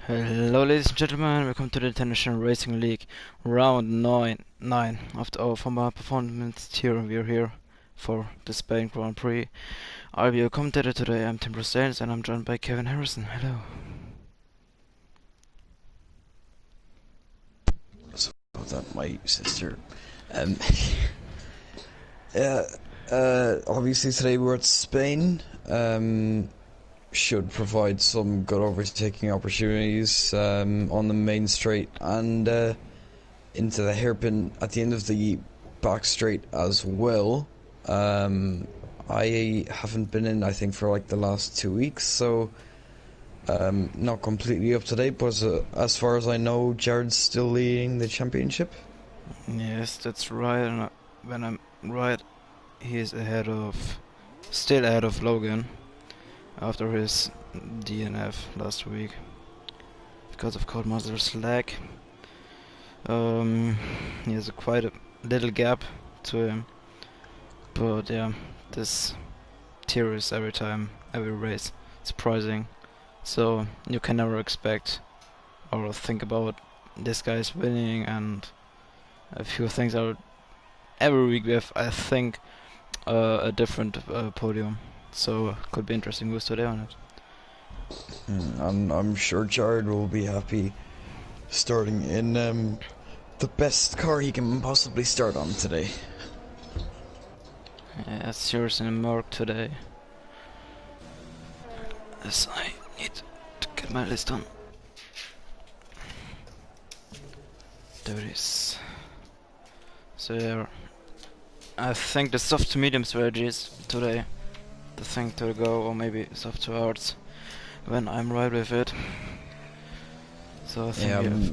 Hello, ladies and gentlemen. Welcome to the International Racing League round 9. After our former performance here, we are here for the Spain Grand Prix. I'll be your commentator today. I'm Tim Brosales and I'm joined by Kevin Harrison. Hello. So that my sister. Um, yeah. Obviously today we're at Spain. Should provide some good overtaking opportunities on the main straight and into the hairpin at the end of the back straight as well. I haven't been in, I think, for like the last 2 weeks, so not completely up to date, but as far as I know, Jared's still leading the championship. Yes, that's right. And when I'm right, he is still ahead of Logan after his DNF last week because of Codemaster's lag. He has quite a little gap to him, but yeah, this tier is every time, every race, surprising. So you can never expect or think about this guy's winning, and a few things are every week we have, I think, a different podium. So could be interesting moves today on it. I'm sure Jared will be happy starting in the best car he can possibly start on today. Yeah, serious in Merc today. As I need to get my list on. There it is. So yeah, I think the soft to medium strategy is today the thing to go, or maybe soft to hards when I'm right with it. So I think Yeah, we have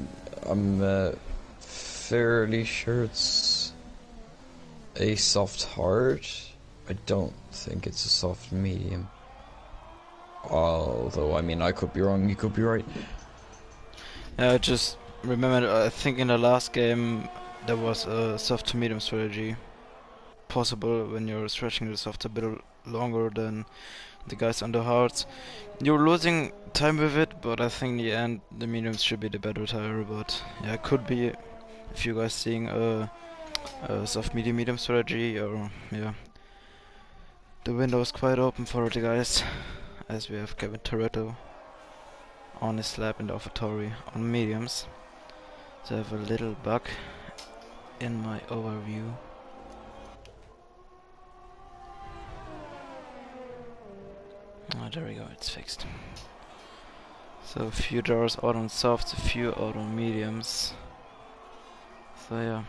I'm fairly sure it's a soft hard. I don't think it's a soft medium. Although, I mean, I could be wrong, you could be right. I just remember, I think in the last game there was a soft to medium strategy possible when you're stretching the soft a bit longer than the guys on the hards. You're losing time with it, but I think in the end the mediums should be the better tire. But yeah, it could be if you guys seeing a soft medium strategy, or yeah, the window is quite open for the guys, as we have Kevin Toretto on his lap in the AlphaTauri on mediums. So I have a little bug in my overview. Oh, there we go, it's fixed. So a few drivers out on softs, a few out on mediums. So yeah,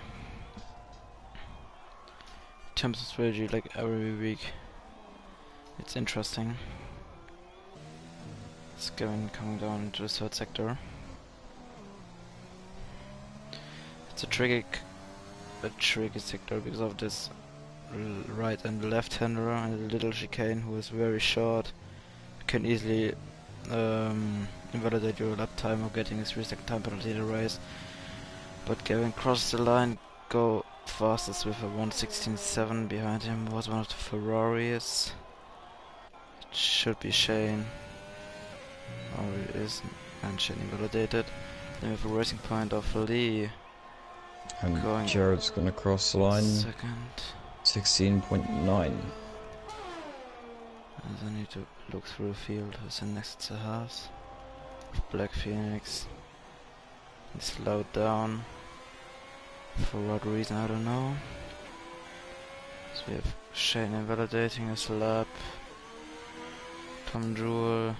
in terms of strategy, like every week, it's interesting. It's coming down into the third sector. It's a tricky sector because of this right and left hander and a little chicane who is very short. You can easily invalidate your lap time or getting a 3-second time penalty in the race. But Gavin crosses the line, go fastest with a 1:16.7. Behind him was one of the Ferraris. It should be Shane. Or it is, and Shane invalidated. Then we have a racing point of Lee. And Going Jared's gonna cross the line. second. 16.9. And I need to look through the field. Who's in next to Haas? Black Phoenix. He slowed down. For what reason, I don't know. So we have Shane invalidating his lap. Tom Jewell.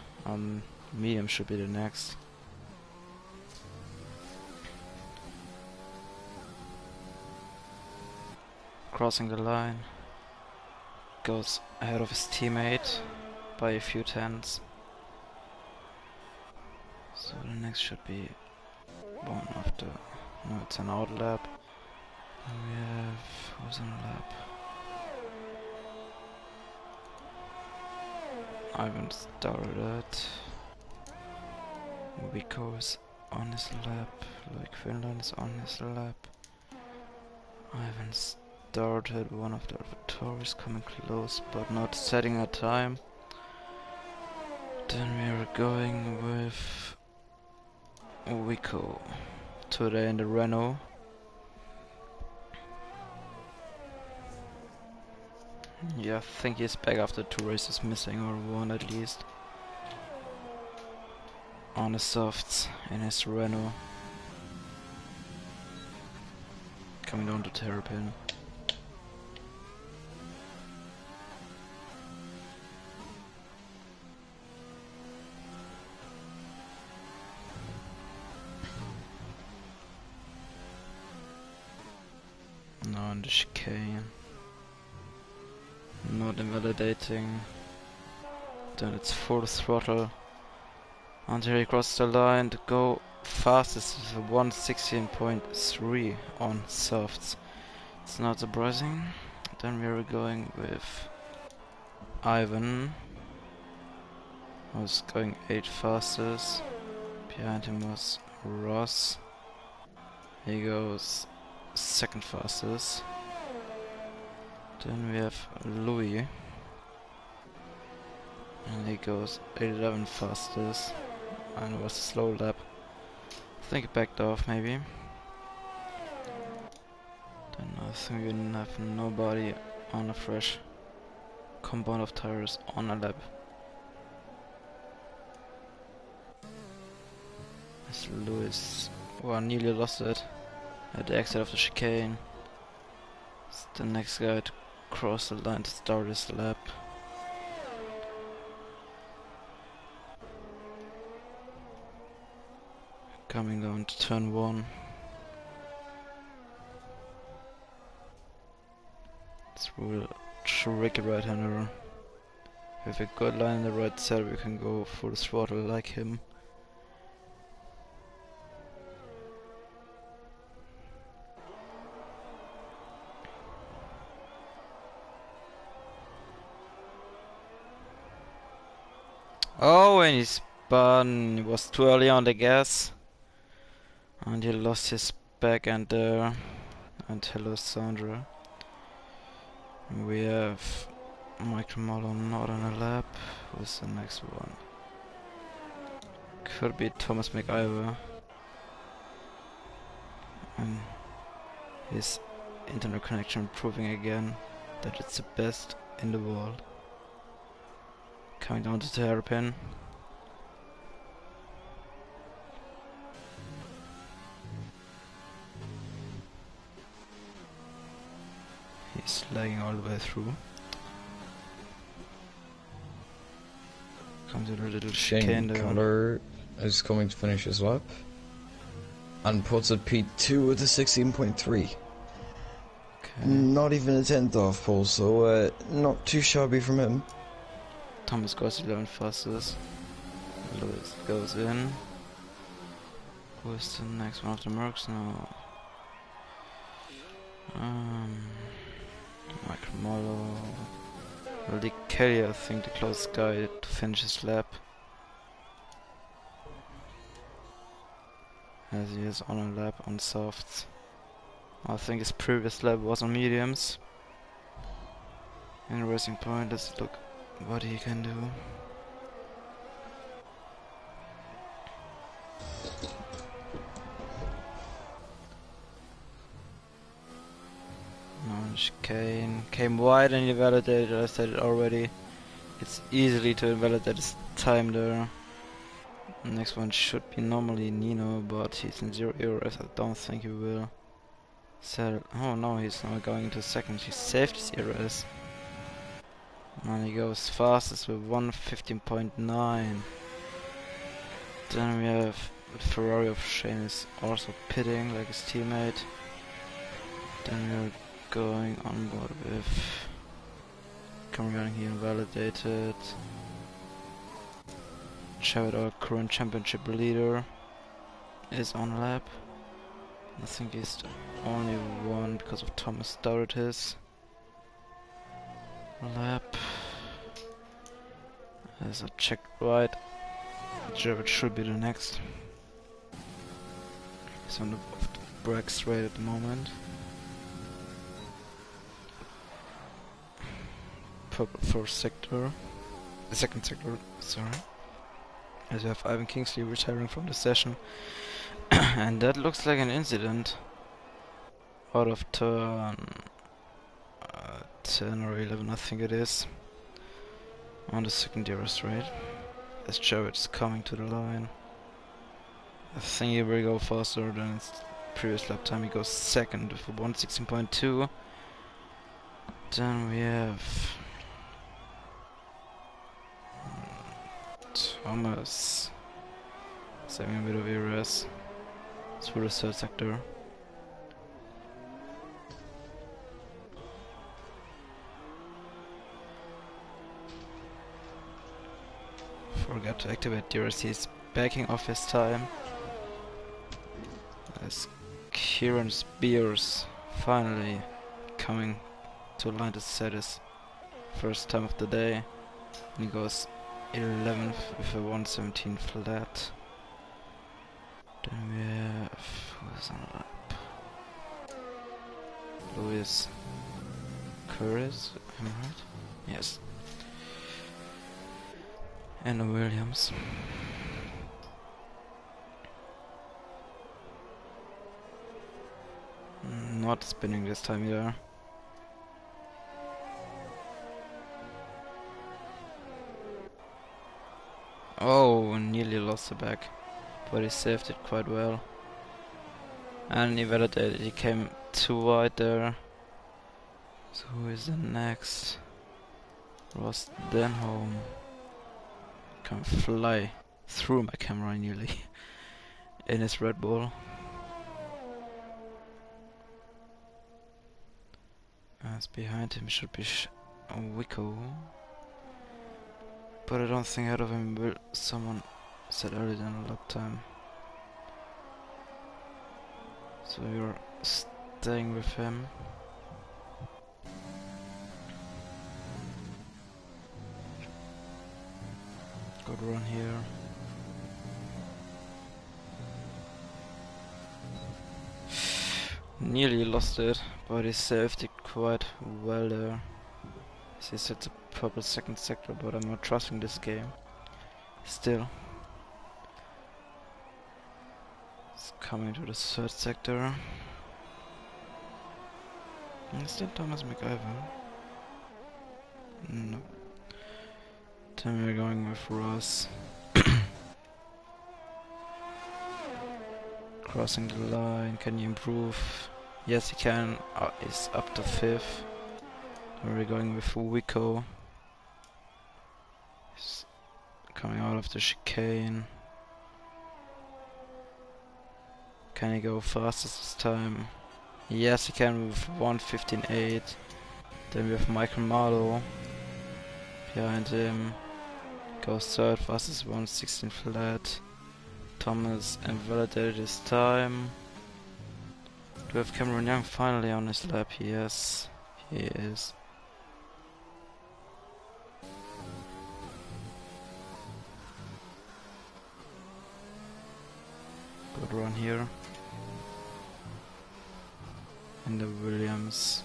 Medium should be the next. Crossing the line. Goes ahead of his teammate by a few tenths. So the next should be one after. No, it's an out lap. And we have who's on lap? Ivan started. Vico is on his lap. Loic Finland is on his lap. Ivan started. One of the AlphaTauris coming close, but not setting a time. Then we are going with we go today in the Renault. Yeah, I think he's back after 2 races missing, or 1 at least. On the softs in his Renault. Coming down to Terrapin. Now on the chicane. Not invalidating. Then it's full throttle until he crosses the line to go fastest is 1:16.3 on softs. It's not surprising. Then we're going with Ivan, who's going 8th fastest. Behind him was Ross. He goes 2nd fastest. Then we have Louis. And he goes 11th fastest. And it was a slow lap. I think he backed off maybe. Then I think we have nobody on a fresh compound of tires on a lap. As Louis, well, nearly lost it at the exit of the chicane. It's the next guy to cross the line to start his lap. Coming down to turn 1. It's a real tricky right-hander. With a good line in the right side, we can go full throttle like him. Oh, and he spun. He was too early on the gas. And he lost his back end there. And hello, Sandra. We have Michael Marlowe not on a lap. Who's the next one? Could be Thomas McIver. And his internet connection proving again that it's the best in the world. Coming down to Terrapin. He's lagging all the way through. Comes in a little chicane Shane there. Connor is coming to finish his lap. And puts a P2 with a 16.3. Okay. Not even a 10th off pole, so not too shabby from him. Thomas goes 11th fastest. Lewis goes in. Who is the next one of the Mercs now? Michael Marlowe. Lee Kelly, I think, the closest guy to finish his lap. As he is on a lap on softs. I think his previous lap was on mediums. In Racing Point, let's look what he can do. No, chicane came wide and he validated. I said it already. It's easily to invalidate his time there. The next one should be normally Nino, but he's in 0 ERS. I don't think he will. Oh no, he's not going into 2nd. He saved his ERS. And he goes fastest with 1:15.9. Then we have Ferrari of Shane is also pitting like his teammate. Then we're going on board with Cameron, he invalidated. Chad, our current championship leader, is on lap. I think he's the only one because of Thomas started his lap. As I checked right, Jared should be the next. He's on the brake straight at the moment. Purple first sector, the second sector, sorry. As you have Ivan Kingsley retiring from the session, And that looks like an incident out of turn 10 or 11, I think it is, on the second DRS straight. As Jared's coming to the line. I think he will go faster than his previous lap time. He goes second for 1:16.2. Then we have Thomas saving a bit of ERS through the third sector. Forgot to activate DRS. He's backing off his time. As Kieran Spears finally coming to line to set his first time of the day. And he goes 11th with a 1:17 flat. Then we have, who's on the lap? Lewis Curtis, am I right? Yes. And Williams. Not spinning this time either. Oh, nearly lost the back, but he saved it quite well. And he validated, he came too wide there. So who is the next? Ross Denholm. Can fly through my camera nearly in his Red Bull. As behind him should be Wicco. But I don't think ahead of him will someone set earlier than a lap time. So you're staying with him. Good run here. Nearly lost it, but he saved it quite well there. He sets a purple second sector, but I'm not trusting this game. Still. It's coming to the third sector. Is that Thomas McIver? No. Then we're going with Ross. Crossing the line, can you improve? Yes, he can. He's up to 5th. Then we're going with Wicco. He's coming out of the chicane. Can he go fastest this time? Yes, he can with 1:15.8. Then we have Michael Marlowe behind him. Goes third, fastest 1:16 flat. Thomas invalidated his time. Do we have Cameron Young finally on his lap? Yes, he is. Good run here. And the Williams.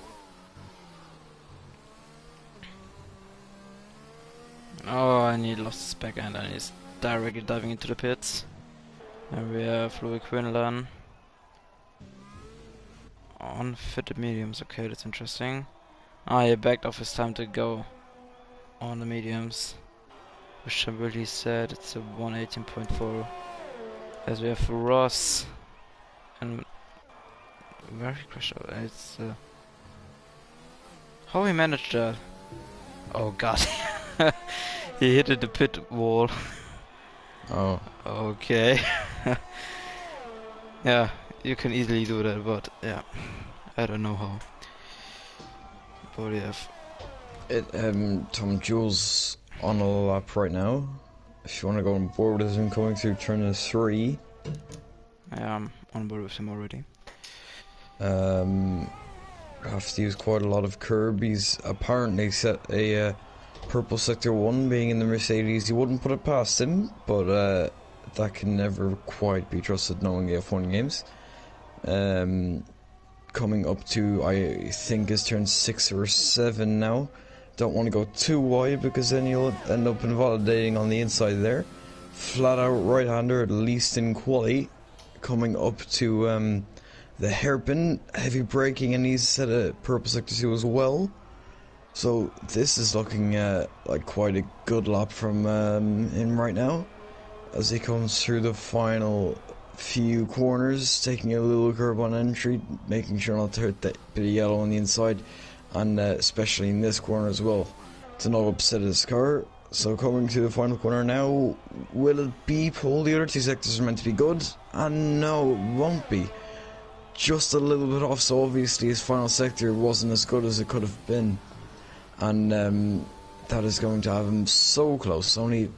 Oh, and he lost his back end and he's directly diving into the pits. And we have Louis Quinlan on fitted mediums. Okay, that's interesting. Ah, he backed off his time to go on the mediums, which I really said it's a 1:18.4. As we have Ross and where he crashed out. It's how he managed that. Oh god, he hit the pit wall. Oh. Okay. Yeah, you can easily do that, but yeah, I don't know how. But we have Tom Jules on a lap right now. If you want to go on board with him coming through turn 3. yeah, I'm on board with him already. Have to use quite a lot of curb. He's apparently set a purple sector 1 being in the Mercedes. He wouldn't put it past him, but that can never quite be trusted knowing F1 games. Coming up to, I think, is turn 6 or 7 now. Don't want to go too wide because then you'll end up invalidating on the inside there. Flat out right-hander, at least in quali. coming up to the hairpin, heavy braking, and he's set a purple sector 2 as well. So this is looking like quite a good lap from him right now, as he comes through the final few corners, taking a little curb on entry, making sure not to hurt that bit of yellow on the inside, and especially in this corner as well, to not upset his car. So coming to the final corner now, will it be pole? The other two sectors are meant to be good, and no, it won't be. Just a little bit off, so obviously his final sector wasn't as good as it could have been. And that is going to have him so close, only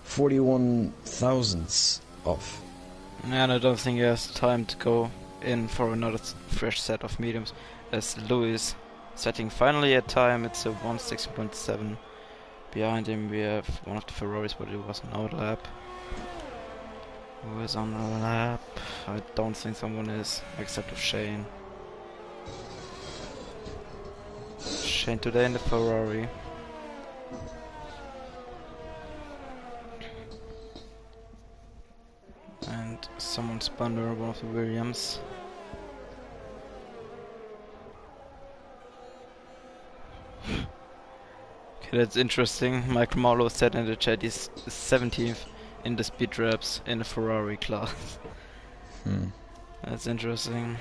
41 thousandths off. And I don't think he has time to go in for another fresh set of mediums, as Lewis setting finally at time. It's a 1:16.7. Behind him we have one of the Ferraris, but it was no lap. Who is on the lap? I don't think someone is, except of Shane. Shane today in the Ferrari. And someone spun under one of the Williams. Okay, that's interesting. Michael Marlowe said in the chat he's 17th in the speed traps in the Ferrari class. That's interesting.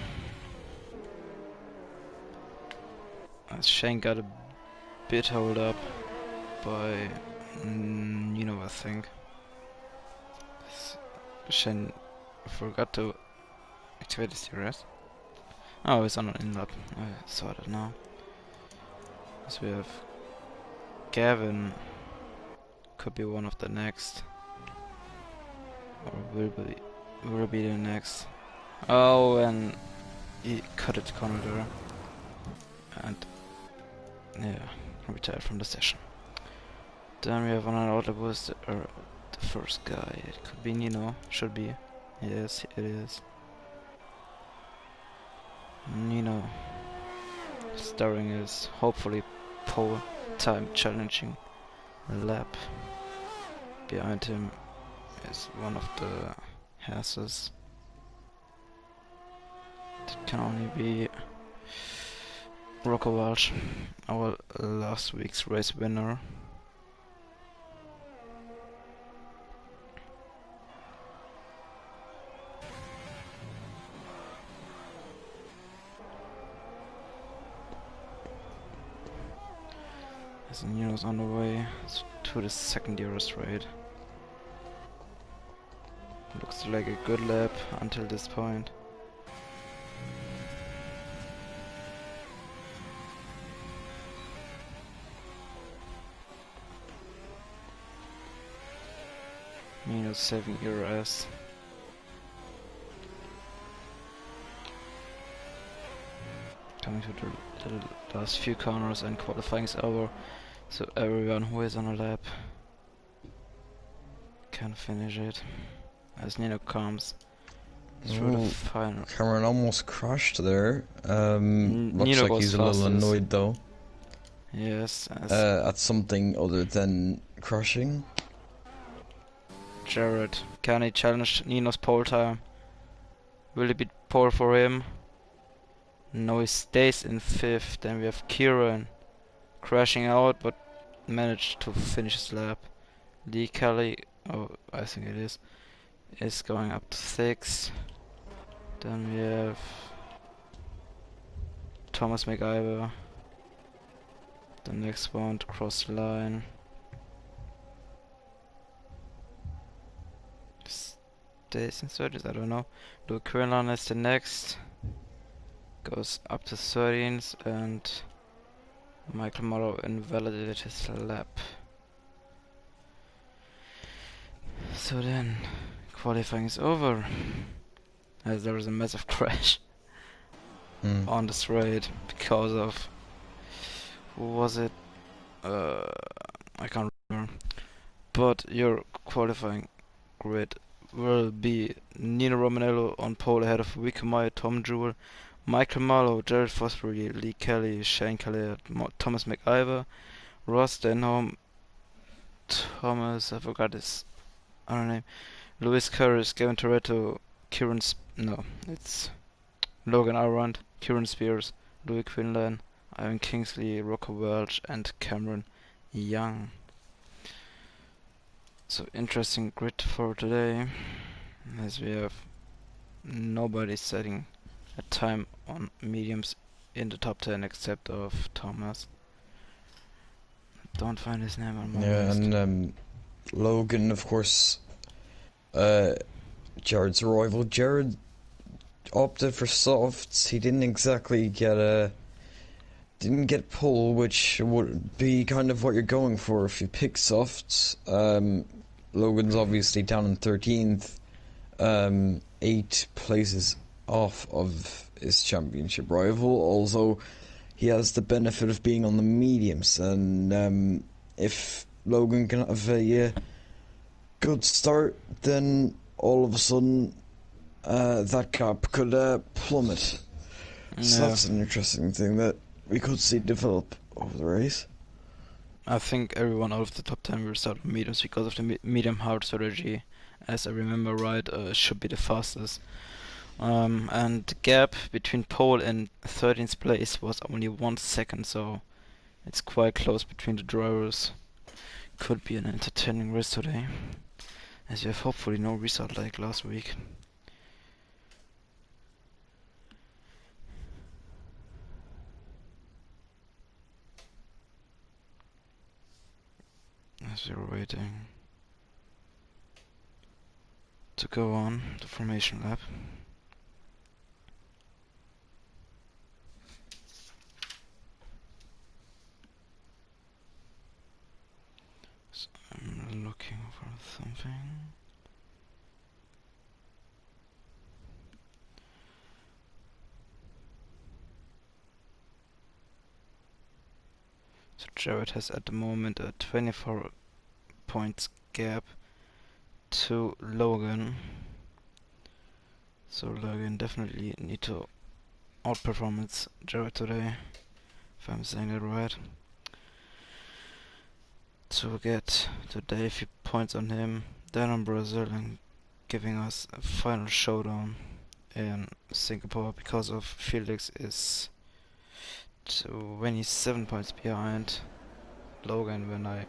Shane got a bit held up by I think. Shane forgot to activate his DRS. Oh, it's on an in lap. I saw that now. So we have Gavin, could be one of the next, or will be the next. Oh, and he cut it corner there, and yeah, retired from the session. Then we have on our autobus the first guy. It could be Nino, should be. Yes, it is. Nino starring his hopefully pole time challenging lap. Behind him is one of the Hasses. It can only be Rocco Walsh, our last week's race winner. As Nino's on the way to the second Euro straight. Looks like a good lap until this point. Nino's saving ERS. Coming to the last few corners and qualifying is over. So everyone who is on a lap can finish it. As Nino comes through the final. Cameron almost crashed there. Looks Nino like he's a little annoyed though. Yes. At something other than crashing. Jared, can he challenge Nino's pole time? Will it be pole for him? No, he stays in 5th. Then we have Kieran crashing out, but managed to finish his lap. Lee Kelly, oh, I think it is going up to 6th. Then we have Thomas McIver, the next one to cross the line. Stays in 30th, I don't know. Luke Quinlan is the next. Goes up to 13th, and Michael Morrow invalidated his lap. So then, qualifying is over, as there was a massive crash on the straight because of, who was it? I can't remember. But your qualifying grid will be Nino Romanello on pole ahead of Rico Meyer, Tom Jewell, Michael Marlowe, Jared Fosbury, Lee Kelly, Shane Callier, Thomas McIver, Ross Denholm, Thomas, I forgot his other name, Luis Curris, Gavin Toretto, No, it's Logan Arand, Kieran Spears, Louis Quinlan, Ivan Kingsley, Rocco Welch, and Cameron Young. So interesting grid for today, as we have nobody setting a time on mediums in the top 10 except of Thomas. Don't find his name on my Yeah, list. and Logan, of course, uh, Jared's rival. Jared opted for softs. He didn't exactly get pull, which would be kind of what you're going for if you pick softs. Logan's obviously down in 13th, 8 places off of his championship rival. Also, he has the benefit of being on the mediums, and if Logan can have a good start, then all of a sudden that gap could plummet. So Yeah, that's an interesting thing that we could see develop over the race. I think everyone out of the top 10 will start with mediums because of the medium hard strategy. As I remember right, should be the fastest. And the gap between pole and 13th place was only 1 second, so it's quite close between the drivers. Could be an entertaining race today, as you have hopefully no result like last week. As we're waiting to go on the formation lap. So I'm looking for something. So Jared has at the moment a 24 points gap to Logan. So Logan definitely need to outperform Jared today, if I'm saying that right. To get today a few points on him, then on Brazil, and giving us a final showdown in Singapore, because of Felix is 27 points behind Logan when I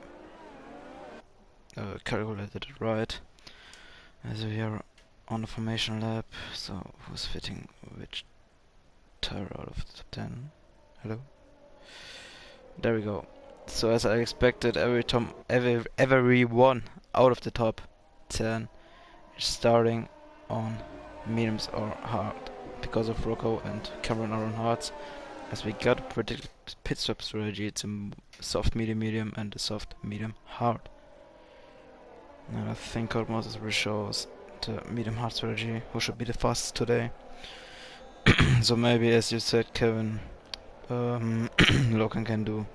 calculated it right. As we are on the formation lap, so who's fitting which tire out of the top 10? Hello? There we go. So as I expected, everyone out of the top 10 is starting on mediums or hard because of Rocco and Cameron are on hards. As we got a predicted pit stop strategy, it's a soft medium medium and a soft medium hard. And I think Code Moses will show us the medium hard strategy, who should be the fastest today. So maybe, as you said, Kevin, Logan can do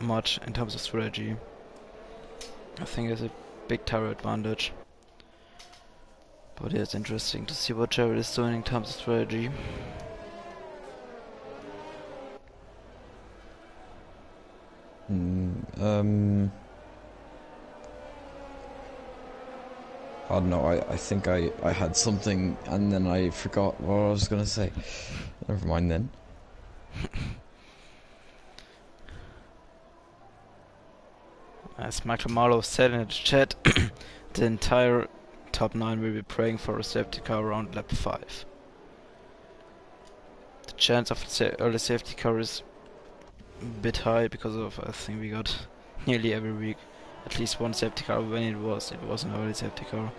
much in terms of strategy. I think it's a big tire advantage. But yeah, it's interesting to see what Jared is doing in terms of strategy. I don't know, I think I had something and then I forgot what I was going to say. Never mind then. As Michael Marlowe said in the chat, the entire top 9 will be praying for a safety car around lap 5. The chance of early safety car is a bit high because of, I think we got nearly every week at least one safety car. When it was an early safety car.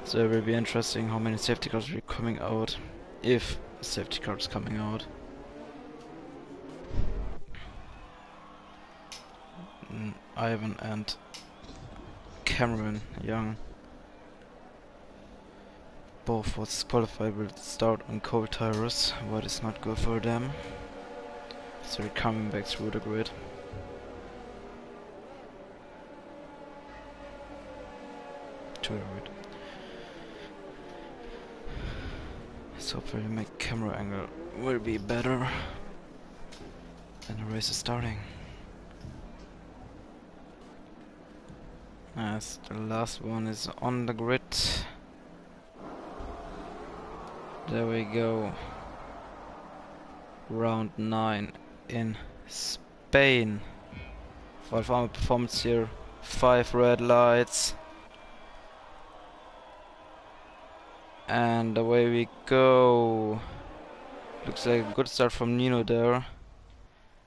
So it will be interesting how many safety cars will be coming out, if a safety car is coming out. Ivan and Cameron Young both was qualified will start on cold tires, what is not good for them. So we're coming back through the grid. To the grid. So hopefully my camera angle will be better. And the race is starting. As the last one is on the grid. There we go. Round 9 in Spain. For farmer performance here. 5 red lights. And away we go. Looks like a good start from Nino there.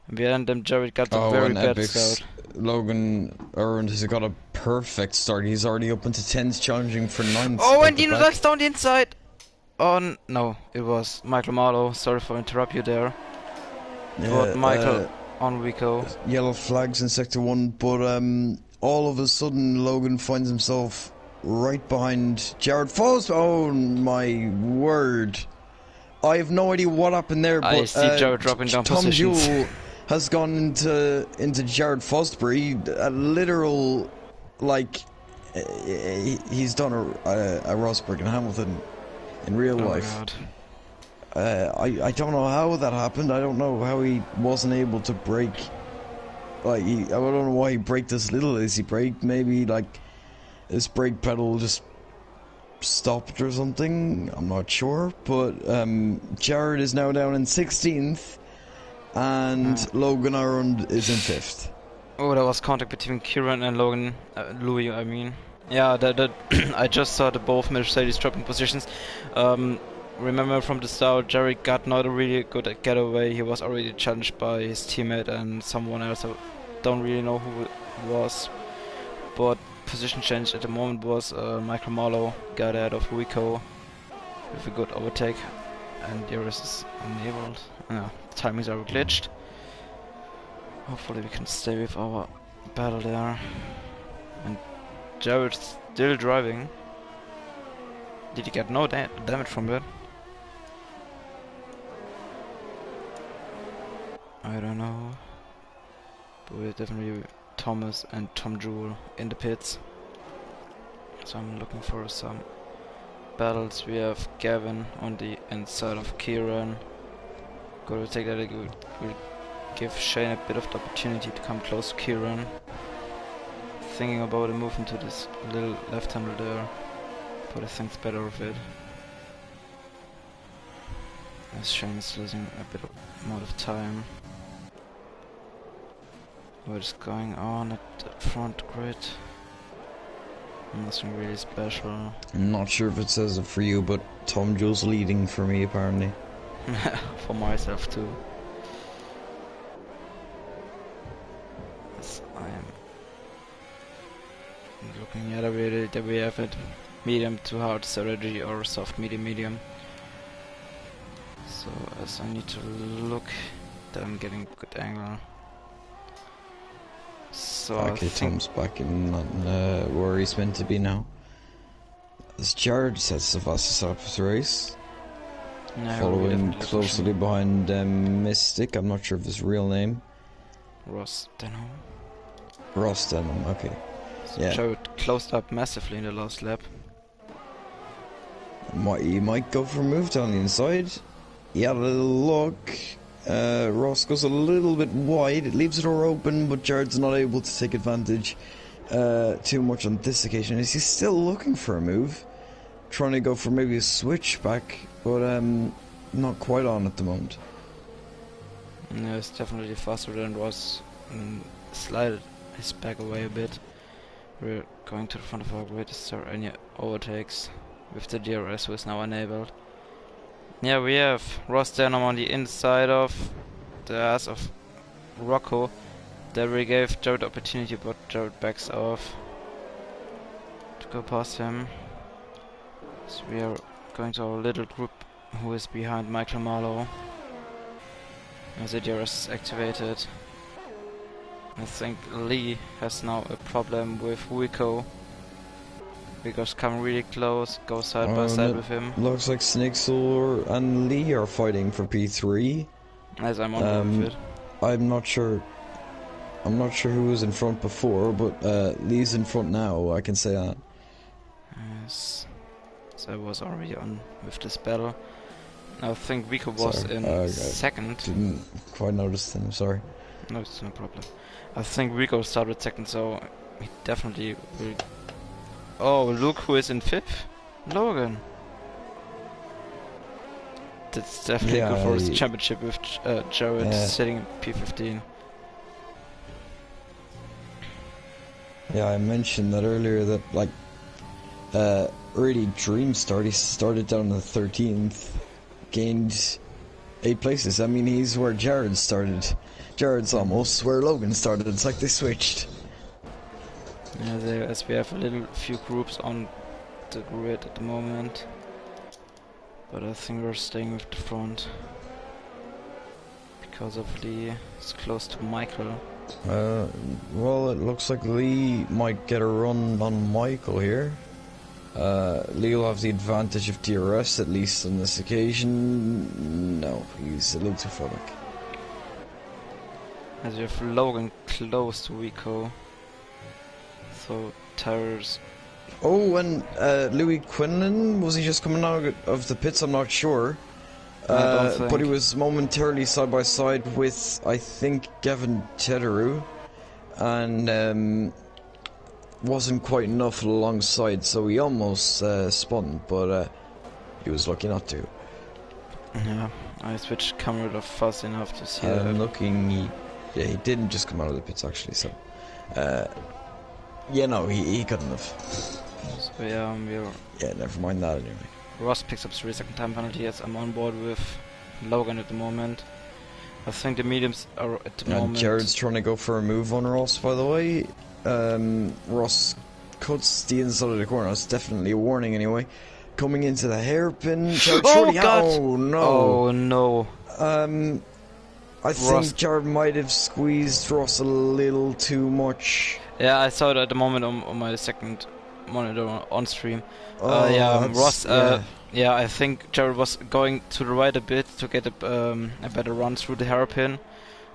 And behind them, Jared got a Oh, very and bad Epic's start. Logan Aaron has got a perfect start. He's already up into 10s, challenging for 9s Oh, at and the Nino back. dives down the inside. Oh, no, it was Michael Marlowe. Sorry for interrupt you there. But Yeah, Michael on Rico. yellow flags in sector 1, but all of a sudden Logan finds himself right behind Jared Foss. Oh my word. I have no idea what happened there, I but see Jared dropping down Tom positions. Jewell has gone into Jared Fosbury, a literal, like, he's done a Rosberg and Hamilton in real Oh my life. god. I don't know how that happened. I don't know how he wasn't able to break. Like, I don't know why he braked this little. Is he braked? Maybe like his brake pedal just stopped or something. I'm not sure. But Jared is now down in 16th, and Logan Arund is in 5th. Oh, there was contact between Kieran and Logan. Louis, I mean. Yeah, that I just saw the both Mercedes dropping positions. Remember from the start, Jerry got not a really good getaway. He was already challenged by his teammate and someone else. I don't really know who it was. But position change at the moment was Michael Marlowe got out of Rico with a good overtake. And Darius is enabled. Timings are glitched. Hopefully we can stay with our battle there. And Jared's still driving. Did he get no damage from it? I don't know. But we're definitely Thomas and Tom Jewell in the pits. So I'm looking for some battles. We have Gavin on the inside of Kieran. Gotta take that. We'll give Shane a bit of the opportunity to come close to Kieran. Thinking about a move into this little left handle there. But I think it's better with it. As Shane is losing a bit of amount of time. What is going on at the front grid? Nothing really special. I'm not sure if it says it for you, but Tom Joe's leading for me apparently. For myself too. As I am looking at it, that we have it. Medium to hard strategy or soft medium. So as I need to look that I'm getting a good angle. So Okay, Tom's back in where he's meant to be now. As Jared sets the fastest up of the race. Following closely behind Mystic. I'm not sure of his real name. Ross Denham. Ross Denham, okay. So Yeah. Jared closed up massively in the last lap. He might go for a move down the inside. He had a little look. Ross goes a little bit wide. It leaves the door open, but Jared's not able to take advantage too much on this occasion. Is he still looking for a move? Trying to go for maybe a switchback, but not quite on at the moment. Yeah, it's definitely faster than it was. Slided his back away a bit. We're going to the front of our grid. Is there any overtakes with the DRS who is now enabled? Yeah, we have Ross Denham on the inside of the ass of Rocco. There we gave Jared the opportunity, but Jared backs off to go past him. So we are going to our little group who is behind Michael Marlowe. As the DRS is activated. I think Lee has now a problem with Rico. Rico's come really close, go side by side with him. Looks like Snixel and Lee are fighting for P3. As I'm on with it. I'm not sure who was in front before, but Lee's in front now, I can say that. Yes. So I was already on with this battle. I think Rico was in second. Didn't quite notice him, sorry. No, it's no problem. I think Rico started second, so he definitely will. Oh, look who is in fifth. Logan. That's definitely good Yeah, for his championship with Jared yeah, sitting P15. yeah. I mentioned that earlier. That like early dream start. He started down the 13th, gained 8 places. I mean, he's where Jared started. Jared's almost where Logan started. It's like they switched. Yeah, there, as we have a little few groups on the grid at the moment, but I think we're staying with the front because of Lee is close to Michael. Well, it looks like Lee might get a run on Michael here. Lee will have the advantage of DRS at least on this occasion. No, he's a little too far back. As we have Logan close to Rico, so Tyrus. Oh, and Louis Quinlan, was he just coming out of the pits? I'm not sure. I don't think. But he was momentarily side by side with, I think, Gavin Tederu, and wasn't quite enough alongside, so he almost spun, but he was lucky not to. Yeah, I switched camera fast enough to see that. I'm looking, he didn't just come out of the pits actually, so yeah, no, he couldn't have. So yeah, Yeah, never mind that anyway. Ross picks up 3-second time penalty as I'm on board with Logan at the moment. I think the mediums are at the moment. Jared's trying to go for a move on Ross, by the way. Ross cuts the inside of the corner. That's definitely a warning anyway. Coming into the hairpin. Jared Oh god! Oh no! Oh no! I think Jared might have squeezed Ross a little too much. Yeah, I saw it at the moment on my second monitor on stream. Oh, yeah, Ross. yeah. Yeah, I think Jared was going to the right a bit to get a better run through the hairpin,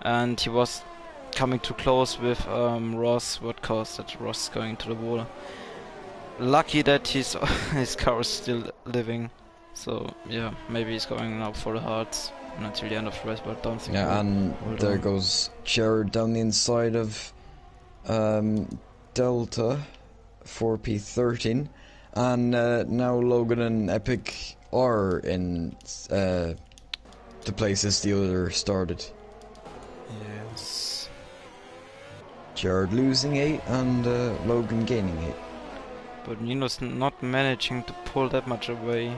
and he was coming too close with Ross. What caused that Ross going to the wall? Lucky that his car is still living. So yeah, maybe he's going now for the hearts until the end of the race, but I don't think. Yeah, and there goes Jared down the inside of Delta 4P13. And now Logan and Epic are in the places the other started. Yes. Jared losing 8 and Logan gaining 8. But Nino's not managing to pull that much away.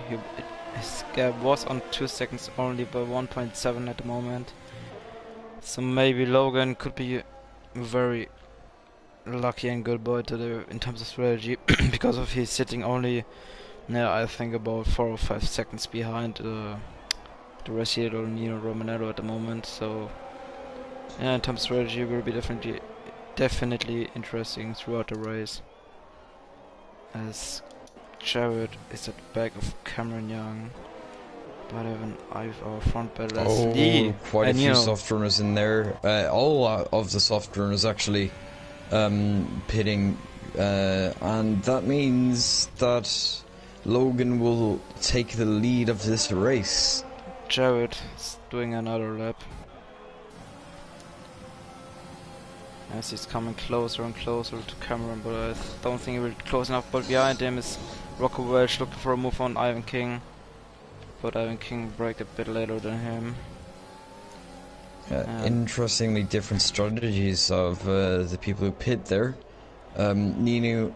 His gap was on 2 seconds only by 1.7 at the moment. So maybe Logan could be very lucky and good boy today in terms of strategy because of he's sitting only, I think about 4 or 5 seconds behind the Residual Nino Romanello at the moment. So yeah, in terms of strategy will be definitely interesting throughout the race. As Jared is at the back of Cameron Young, but I have an our front battle as Lee. Quite a few soft runners in there. All of the soft runners actually pitting, and that means that Logan will take the lead of this race. Jared is doing another lap as he's coming closer and closer to Cameron, but I don't think he will be close enough. But behind him is Rocco Welch looking for a move on Ivan King, but Ivan King braked a bit later than him. Interestingly different strategies of the people who pit there. Nino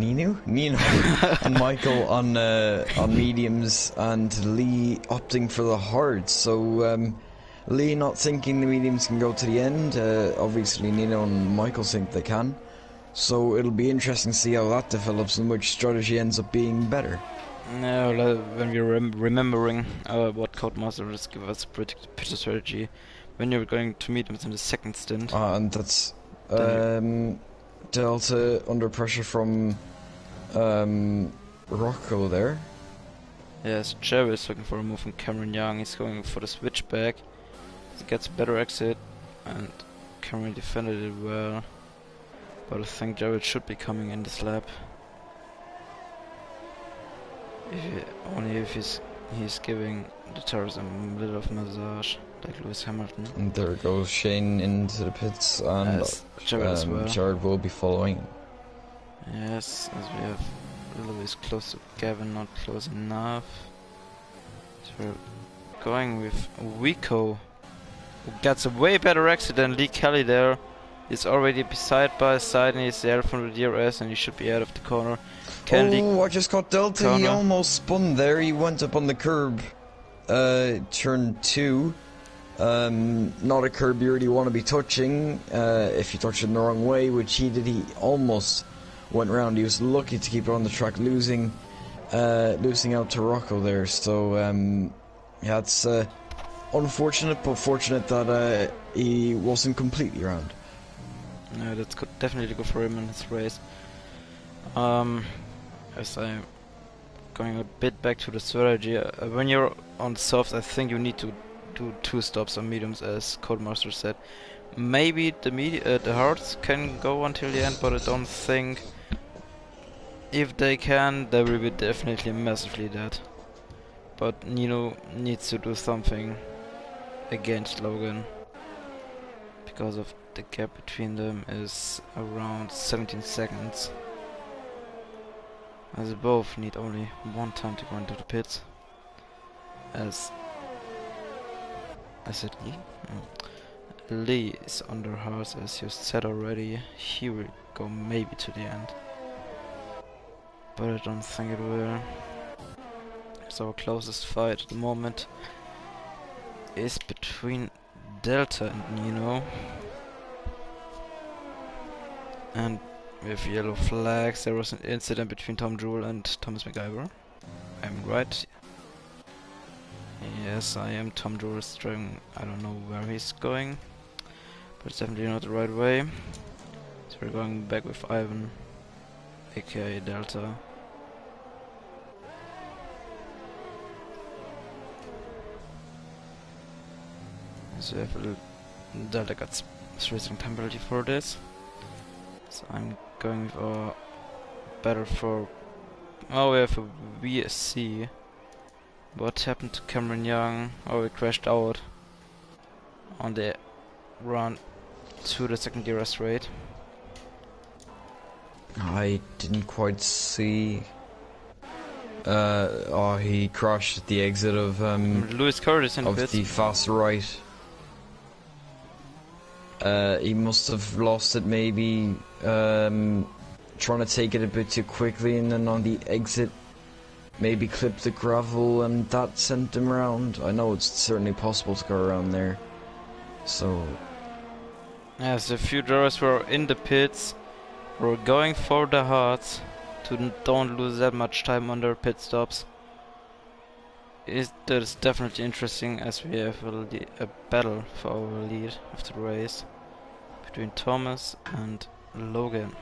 and Michael on mediums, and Lee opting for the hards. So Lee not thinking the mediums can go to the end. Obviously Nino and Michael think they can. So it'll be interesting to see how that develops and which strategy ends up being better. When we're remembering what Codemasters give us predicted pit strategy, when you're going to meet them in the second stint. And that's Delta under pressure from Rocco there. Yes, Jerry is looking for a move from Cameron Young. He's going for the switchback. He gets a better exit, and Cameron defended it well. But I think Jared should be coming in this lap. Only if he's giving the tires a little of massage, like Lewis Hamilton. And there goes Shane into the pits, and Jared as well. Jared will be following. Yes, as we have Lewis close to Gavin, not close enough. So we're going with Wico, who gets a way better exit than Lee Kelly there. He's already side by side and he's there from the DRS and he should be out of the corner. Can Lee Oh, I just got Delta. He corner? almost spun there. He went up on the curb. Turn 2. Not a curb you really want to be touching. If you touch it in the wrong way, which he did, he almost went round. He was lucky to keep it on the track, losing out to Rocco there. So yeah, it's unfortunate, but fortunate that he wasn't completely round. No, that's good, definitely good for him in his race. As I'm going a bit back to the strategy, when you're on softs, I think you need to do 2 stops on mediums, as Codemaster said. Maybe the hards can go until the end, but I don't think if they can, they will be definitely massively dead. But Nino needs to do something against Logan, because of the gap between them is around 17 seconds. As they both need only 1 time to go into the pits. As I said Lee? No. Lee is under hards, as you said already. He will go maybe to the end, but I don't think it will. So our closest fight at the moment is between Delta and Nino. And with yellow flags, there was an incident between Tom Jewell and Thomas MacGyver. I'm right. Yes, I am. Tom Jewell is driving. I don't know where he's going, but it's definitely not the right way. So we're going back with Ivan, aka Delta. So we have a little Delta got racing penalty for this. So I'm going with a better for. Oh, we have a VSC. What happened to Cameron Young? Oh, he crashed out on the run to the second DRS rate. I didn't quite see. Oh, he crashed at the exit of Lewis Curtis in the pits. the fast right. He must have lost it, maybe trying to take it a bit too quickly, and then on the exit maybe clipped the gravel and that sent him around. I know it's certainly possible to go around there. So Yes, a few drivers were in the pits, were going for the hards to don't lose that much time on their pit stops. That is definitely interesting, as we have a battle for our lead of the race between Thomas and Logan.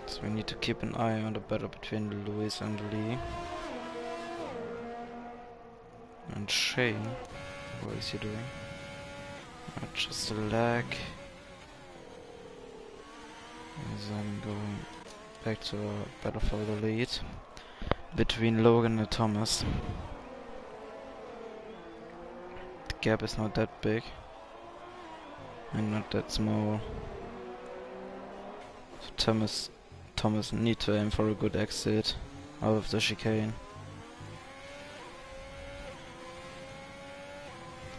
So we need to keep an eye on the battle between Lewis and Lee. And Shane, what is he doing? Just a lag. As I'm going back to a battle for the lead between Logan and Thomas. The gap is not that big and not that small. So Thomas need to aim for a good exit out of the chicane.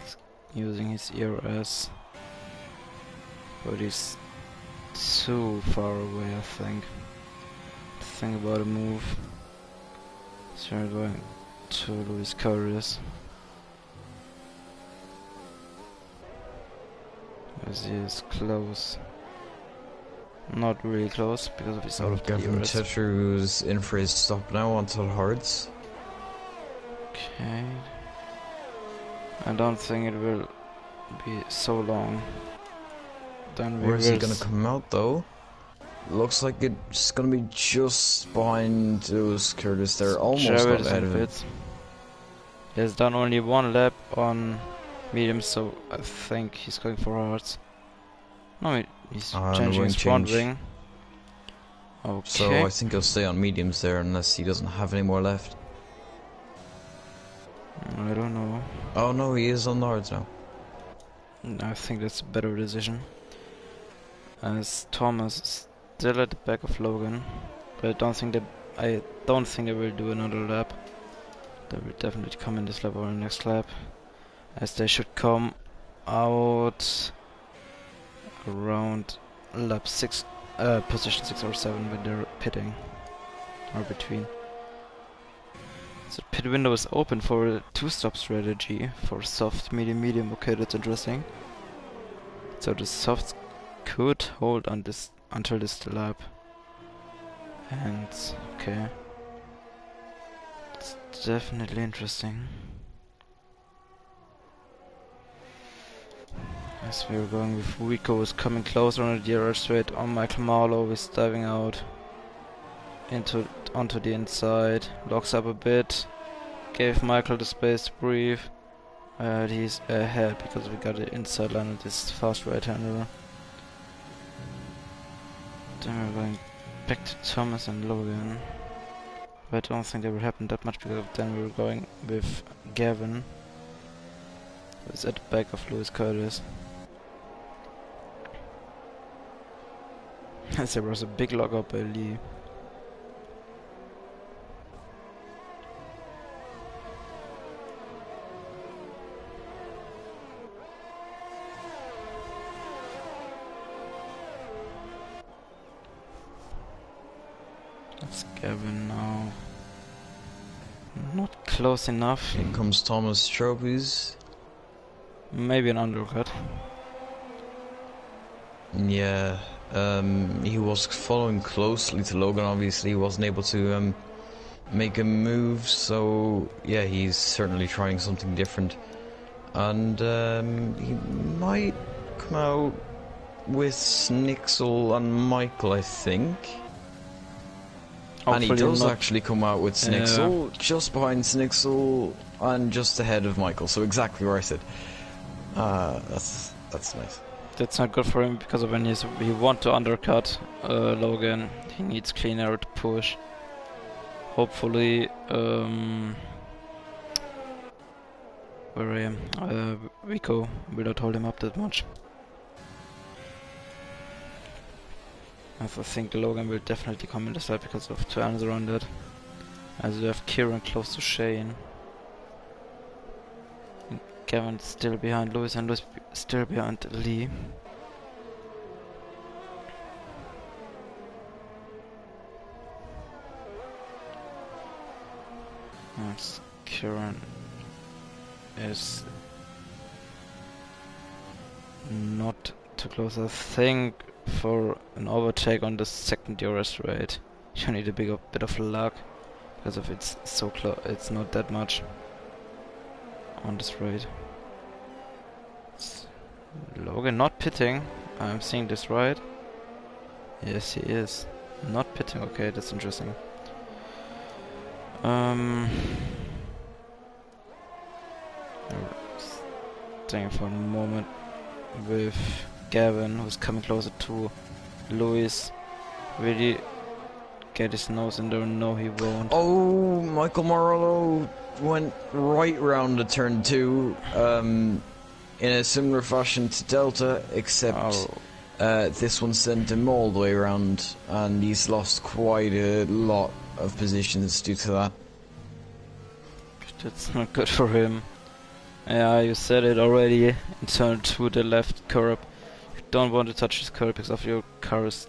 He's using his ERS, but he's too far away, I think. Think about a move. So we're going to Luis Carriers. As he is close. Not really close because of his out of the Gavin DRS. Tetra, who's in for his stop now onto the hards. Okay. I don't think it will be so long. Then we Where's he will gonna come out though? Looks like it's gonna be just behind Lewis Curtis there, almost Jared not is ahead in of him. pits. He has done only 1 lap on medium, so I think he's going for hards. No, he's changing his front wing. Okay. So I think he'll stay on mediums there unless he doesn't have any more left. I don't know. Oh no, he is on the hards now. I think that's a better decision. As Thomas is still at the back of Logan, but I don't think they will do another lap. They will definitely come in this lap or the next lap, as they should come out around lap 6, position 6 or 7 when they're pitting, or between. So pit window is open for a 2-stop strategy for soft, medium, medium. Okay, that's interesting. So the softs could hold on this until this lap. And okay, it's definitely interesting. As we are going with Rico is coming closer on the DRS straight on Michael Marlowe is diving out onto the inside, locks up a bit, gave Michael the space to breathe. He's ahead because we got the inside line of this fast right-hander. Then we're going back to Thomas and Logan. But I don't think that will happen that much because then we're going with Gavin, who's at the back of Lewis Curtis. As there was a big log up by Lee. That's Gavin now. Not close enough. In comes Thomas Trophies. Maybe an undercut. Yeah, he was following closely to Logan. Obviously, he wasn't able to make a move. So yeah, he's certainly trying something different, and he might come out with Snixel and Michael, I think. And he does actually come out with Snixel, just behind Snixel and just ahead of Michael. So exactly where I said. That's nice. That's not good for him because of when he want to undercut Logan, he needs clean air to push. Hopefully, Rico will not hold him up that much. As I think Logan will definitely come in this lap because of turns around it. As we have Kieran close to Shane. Gavin still behind Lewis and Lewis still behind Lee. Yes, Kieran is not too close. I think for an overtake on the second DRS rate, you need a bit of luck because of it's so close. It's not that much on this rate. Logan not pitting. I'm seeing this right. Yes, he is not pitting. Okay, that's interesting. Staying for a moment with Gavin, who's coming closer to Lewis. Really get his nose in there? No, he won't. Oh, Michael Marlowe went right round the turn 2 in a similar fashion to Delta, except this one sent him all the way around, and he's lost quite a lot of positions due to that. That's not good for him. Yeah, you said it already. In turn 2, the left curb. You don't want to touch this curb because of your car is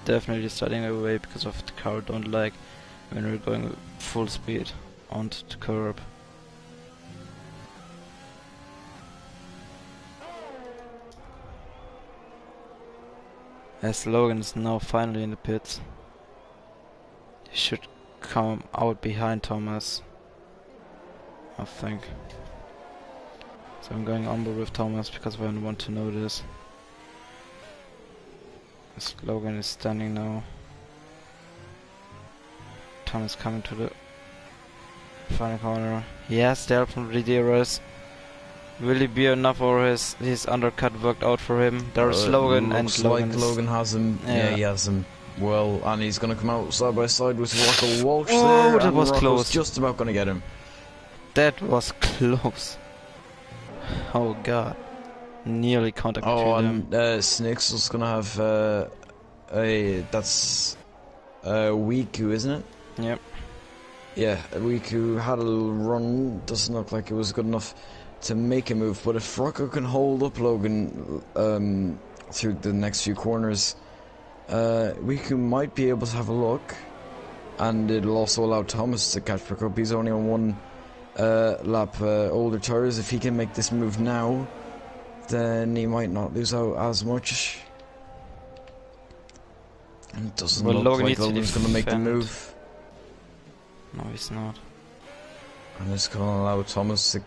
definitely sliding away because of the car don't like when we're going full speed onto the curb. As Logan is now finally in the pits, he should come out behind Thomas, I think. So I'm going on board with Thomas because I want to know this. As Logan is standing now. Thomas coming to the final corner. He has the help from the DRS. Will it be enough or his undercut worked out for him? There's Logan and Logan. Like Logan has him. Yeah, he has him. Well, and he's going to come out side by side with Rocco Walsh there. That and was Rocco's close. Just about going to get him. That was close. Oh god. Nearly contact between them. Oh, and Snixel's going to have that's Wiku, isn't it? Yep. Yeah, Riku had a little run. Doesn't look like it was good enough to make a move. But if Rocco can hold up Logan through the next few corners, Riku might be able to have a look. And it'll also allow Thomas to catch back up. He's only on one lap older tires. If he can make this move now, then he might not lose out as much. And it doesn't Well, look Logan like needs to Logan's going to make the defend. move. No, he's not. And it's going to allow Thomas to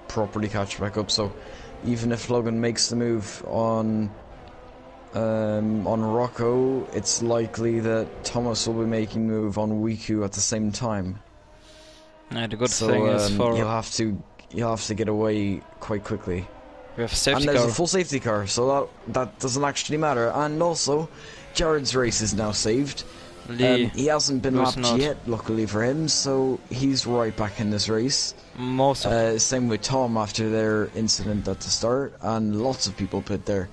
properly catch back up. So even if Logan makes the move on Rocco, it's likely that Thomas will be making move on Riku at the same time. Yeah, the good thing is for you'll have to get away quite quickly. we have a safety And there's car. a full safety car, so that doesn't actually matter. And also, Jared's race is now saved. He hasn't been lapped yet, luckily for him, so he's right back in this race. Same with Tom after their incident at the start, and lots of people pit there.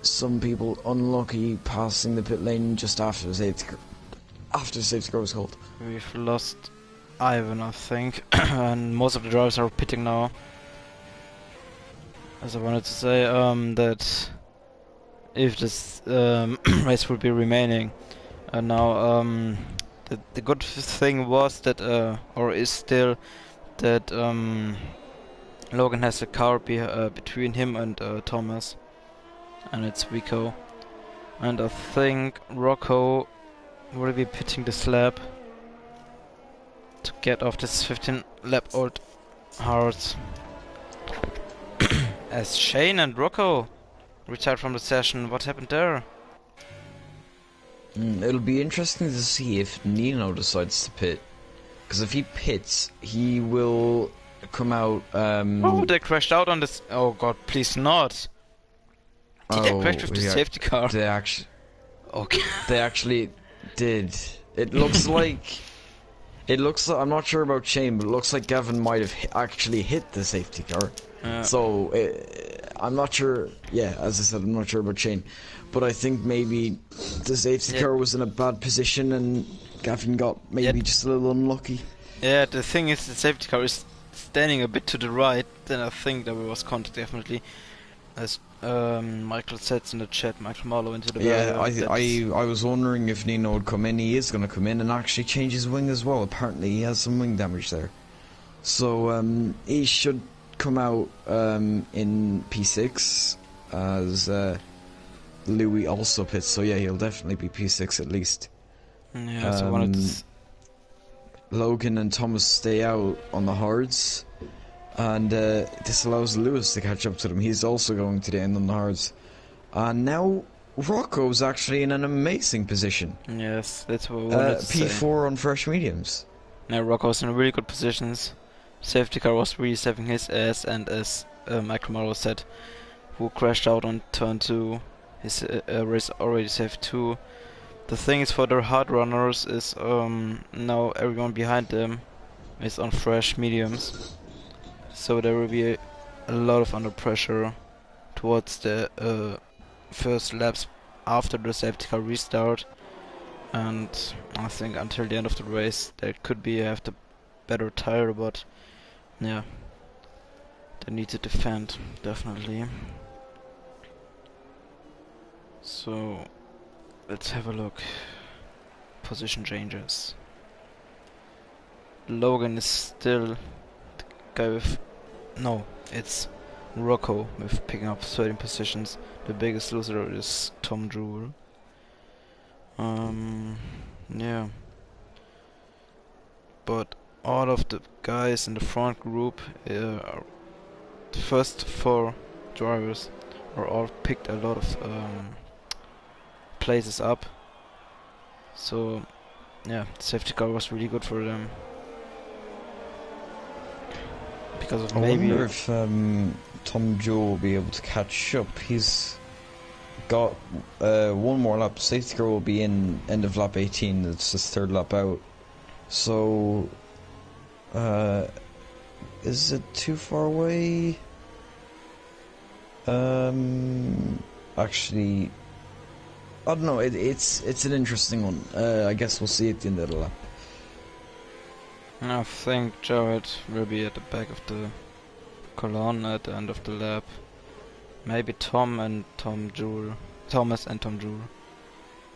Some people unlucky passing the pit lane just after the safety car was called. We've lost Ivan, I think, and most of the drivers are pitting now. As I wanted to say, that if this race would be remaining, and now the good thing was that, or is still, that Logan has a car between him and Thomas, and it's Rico. And I think Rocco will be pitting this lap to get off this 15 lap old heart. As Shane and Rocco retired from the session, what happened there? It'll be interesting to see if Nino decides to pit. Because if he pits, he will come out... Oh, they crashed out on this... Oh god, please not! Did they crash with the safety car? They actually... Okay. They actually did. It looks like... I'm not sure about Shane, but it looks like Gavin might have actually hit the safety car. So, I'm not sure... Yeah, as I said, I'm not sure about Shane. But I think maybe the safety car was in a bad position and Gavin got maybe just a little unlucky. Yeah, the thing is, the safety car is standing a bit to the right, then I think there was contact definitely. As Michael said in the chat, Michael Marlowe into the barrier. I was wondering if Nino would come in. He is going to come in and actually change his wing as well. Apparently he has some wing damage there. So he should come out in P6 as Louis also pits. So yeah, he'll definitely be P6 at least. Yeah, so I wanted to... Logan and Thomas stay out on the hards. And this allows Lewis to catch up to them. He's also going to the end on the hards. And now Rocco's actually in an amazing position. Yes, that's what we wanted to say. P4 on fresh mediums. Now Rocco's in really good positions. Safety car was really saving his ass, and as Michael Morrow said, who crashed out on turn 2, his race already saved 2. The thing is for the hard runners is now everyone behind them is on fresh mediums. So there will be a lot of under pressure towards the first laps after the safety car restart, and I think until the end of the race there could be have the better tire, but yeah, they need to defend definitely. So let's have a look. Position changes. Logan is still the guy with... No, it's Rocco with picking up 13 positions. The biggest loser is Tom Jewell. Yeah. But all of the guys in the front group, the first 4 drivers, are all picked a lot of places up. So yeah, safety car was really good for them. Because of I maybe... wonder if Tom Joe will be able to catch up. He's got one more lap. Safety car will be in end of lap 18. It's his 3rd lap out. So, is it too far away? Actually, I don't know. It's an interesting one. I guess we'll see at the end of the lap. I think Jared will be at the back of the column at the end of the lap. Maybe Thomas and Tom Jewel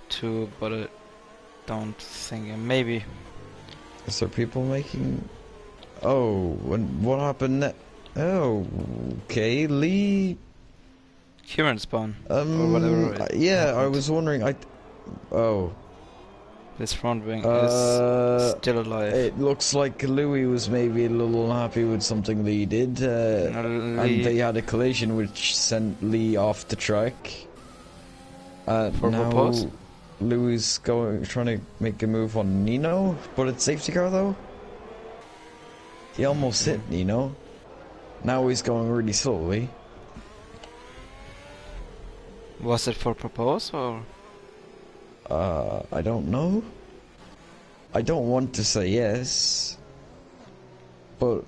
too, but I don't think. Maybe. Is there people making? Oh, what happened? Oh, okay, Lee. Kieran spawn or whatever it Yeah, I happened. was wondering. Oh. This front wing is still alive. It looks like Louis was maybe a little unhappy with something Lee did, and they had a collision which sent Lee off the track. For now purpose? Louis trying to make a move on Nino, but it's safety car though. He almost hit Nino. Now he's going really slowly. Was it for purpose or? I don't know. I don't want to say yes, but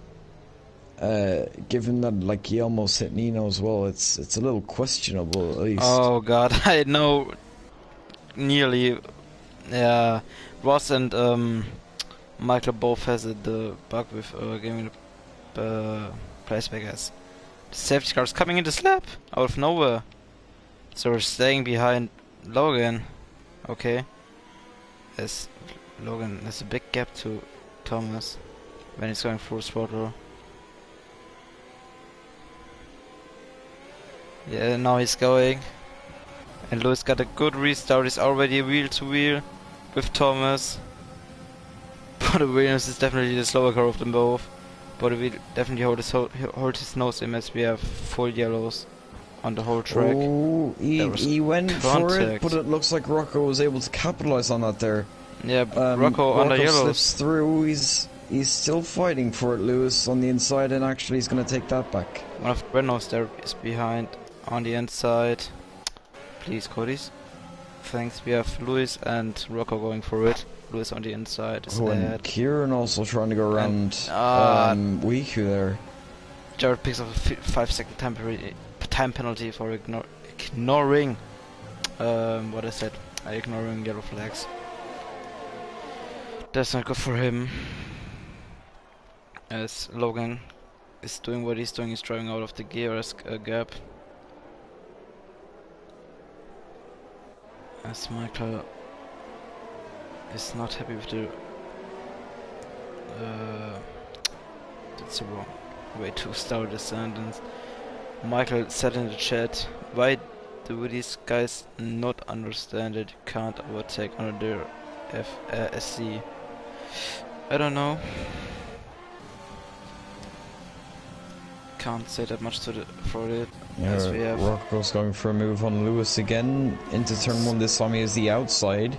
given that like he almost hit Nino as well, it's a little questionable at least. Oh god, I know. Nearly, yeah. Ross and Michael both has the bug with giving the place back as the safety car is coming in this lap out of nowhere. So we're staying behind Logan. Okay. As Logan has a big gap to Thomas when he's going full throttle. Yeah, now he's going. And Lewis got a good restart. He's already wheel to wheel with Thomas. But Williams is definitely the slower car of them both. But we definitely hold his nose in as we have full yellows on the whole track. Oh, he went for it, but it looks like Rocco was able to capitalize on that there. Yeah, Rocco on the yellows slips through. He's still fighting for it, Lewis, on the inside, and actually he's going to take that back. One of Renault's there is behind on the inside. Please, Codys. Thanks. We have Lewis and Rocco going for it. Lewis on the inside is and Kieran also trying to go around Wiku there. Jared picks up a 5-second time penalty for ignoring what I said. Ignoring yellow flags. That's not good for him. As Logan is doing what he's doing, he's driving out of the gear gap. As Michael is not happy with the that's the wrong way to start the sentence. Michael said in the chat, why do these guys not understand that you can't overtake under their SC? I don't know. Can't say that much for it. As we have Rocco's going for a move on Lewis again into turn 1. This time he is the outside.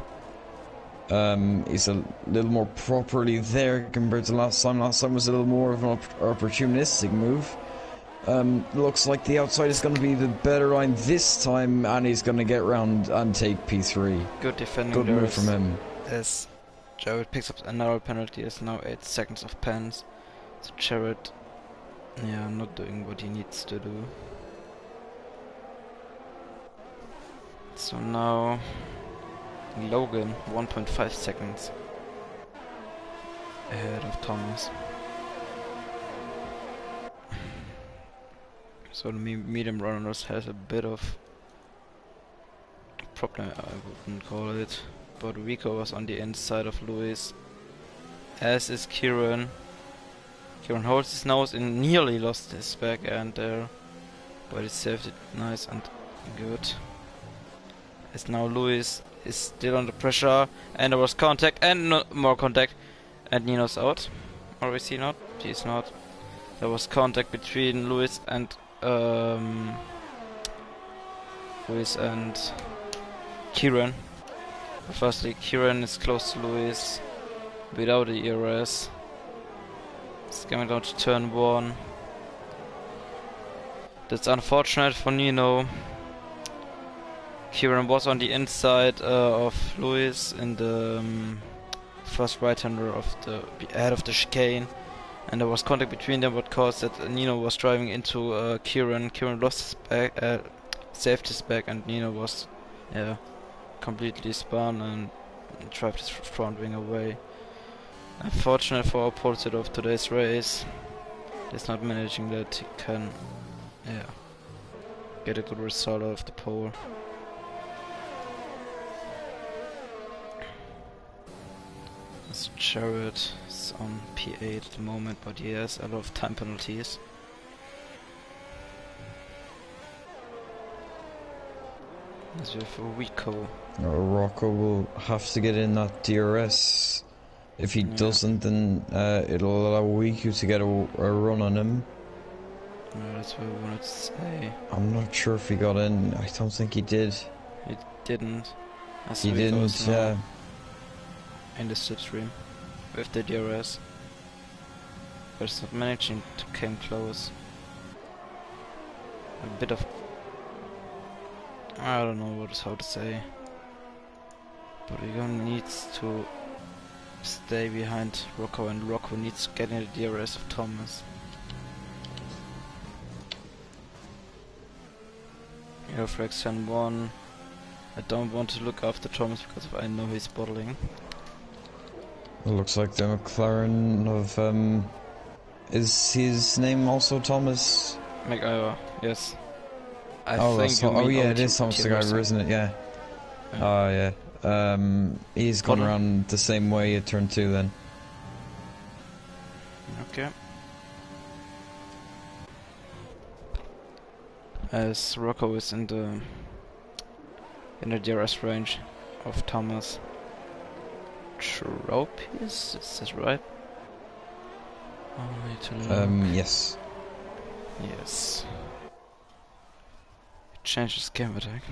He's a little more properly there compared to last time. Last time was a little more of an opportunistic move. Looks like the outside is going to be the better line this time, and he's going to get round and take P3. Good defending. Good move from him. As Jared picks up another penalty, is now 8 seconds of pens. So Jared, yeah, not doing what he needs to do. So now Logan 1.5 seconds ahead of Thomas. So the medium runners has a bit of problem, I wouldn't call it, but Rico was on the inside of Lewis, as is Kieran. Kieran holds his nose and nearly lost his back end there, but he saved it nice and good. As now Lewis is still under pressure, and there was contact and more contact, and Nino's out. Or is he not? He's not. There was contact between Lewis and Kieran. Firstly, Kieran is close to Lewis without the ERS. It's coming down to turn 1. That's unfortunate for Nino. Kieran was on the inside of Lewis in the first right-hander of the ahead of the chicane, and there was contact between them, what caused that Nino was driving into Kieran. Kieran lost his back, saved his back, and Nino was completely spun and drove his front wing away. Unfortunate for our opponent of today's race, he's not managing that he can, yeah, get a good result out of the pole. This Chariot is on P8 at the moment, but he has a lot of time penalties. As we have Rico. Rocco will have to get in that DRS. If he doesn't, then it'll allow Riku to get a run on him. That's what I wanted to say. I'm not sure if he got in. I don't think he did. He didn't. He didn't, yeah. In the slipstream with the DRS. But it's not managing to come close. A bit of... I don't know how to say. But Rico needs to stay behind Rocco, and Rocco needs to get in the DRS of Thomas. Yellow flag turn 1. I don't want to look after Thomas because I know he's bottling. It looks like the McLaren of is his name also Thomas? McIver, yes. I oh, think you mean yeah, it is Thomas McIver, isn't it? Yeah. Oh, yeah. He's gone around the same way at turn 2 then. Okay. As Rocco is in the DRS range of Thomas. Tropius, is this right? Oh, I need to look. Yes. Yes. Change his game attack.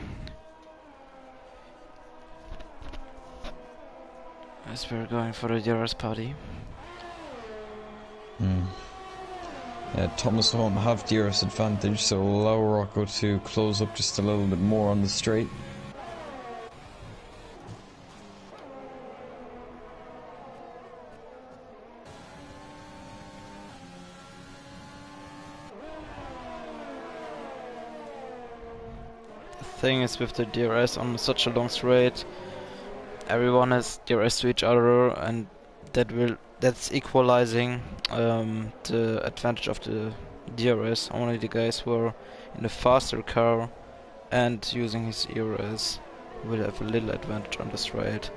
As we're going for the DRS party. Thomas won't have DRS advantage, so allow Rocco to close up just a little bit more on the straight. The thing is with the DRS on such a long straight, everyone has DRS to each other, and that's equalizing the advantage of the DRS. Only the guys who are in the faster car and using his ERS will have a little advantage on the straight.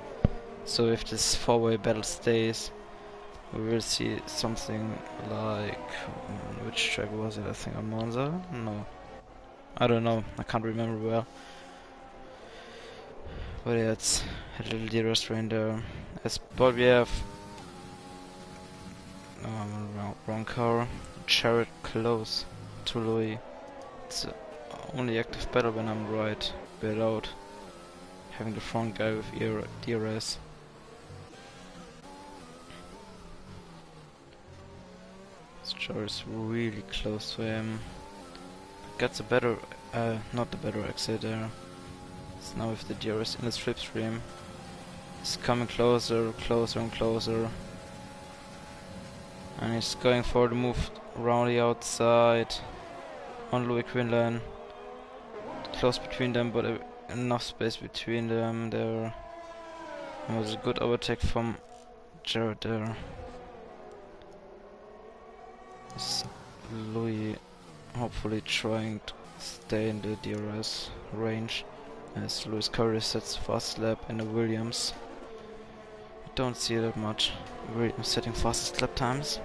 So if this four-way battle stays, we will see something like... which track was it? I think on Monza? No. I don't know, I can't remember well. But yeah, it's a little DRS rain there. But we have... wrong car. Chariot close to Louis. It's the only active battle when I'm right, without having the front guy with DRS. This car is really close to him. Gets a better, not the better exit there. It's now with the DRS in the slipstream. It's coming closer, closer and closer. And he's going for the move around the outside on Louis Quinlan. Close between them, but enough space between them there. It was a good overtake from Jared there. It's Louis hopefully trying to stay in the DRS range, as Lewis Curry sets fast lap in the Williams. You don't see that much. Williams setting fastest lap times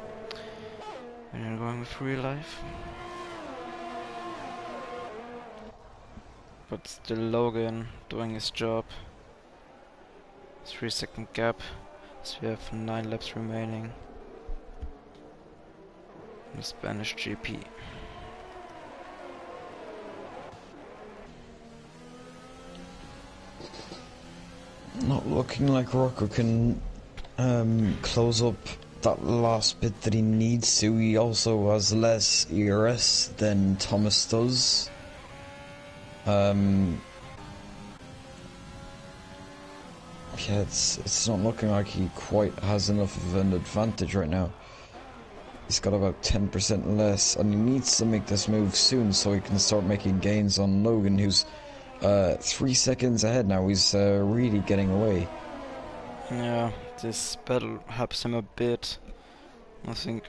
when you're going with real life. But still Logan doing his job. 3-second gap, so we have 9 laps remaining in the Spanish GP. Not looking like Rocco can close up that last bit that he needs to. He also has less ERS than Thomas does. Yeah, it's not looking like he quite has enough of an advantage right now. He's got about 10% less, and he needs to make this move soon so he can start making gains on Logan, who's 3 seconds ahead now. He's really getting away. Yeah, this battle helps him a bit. I think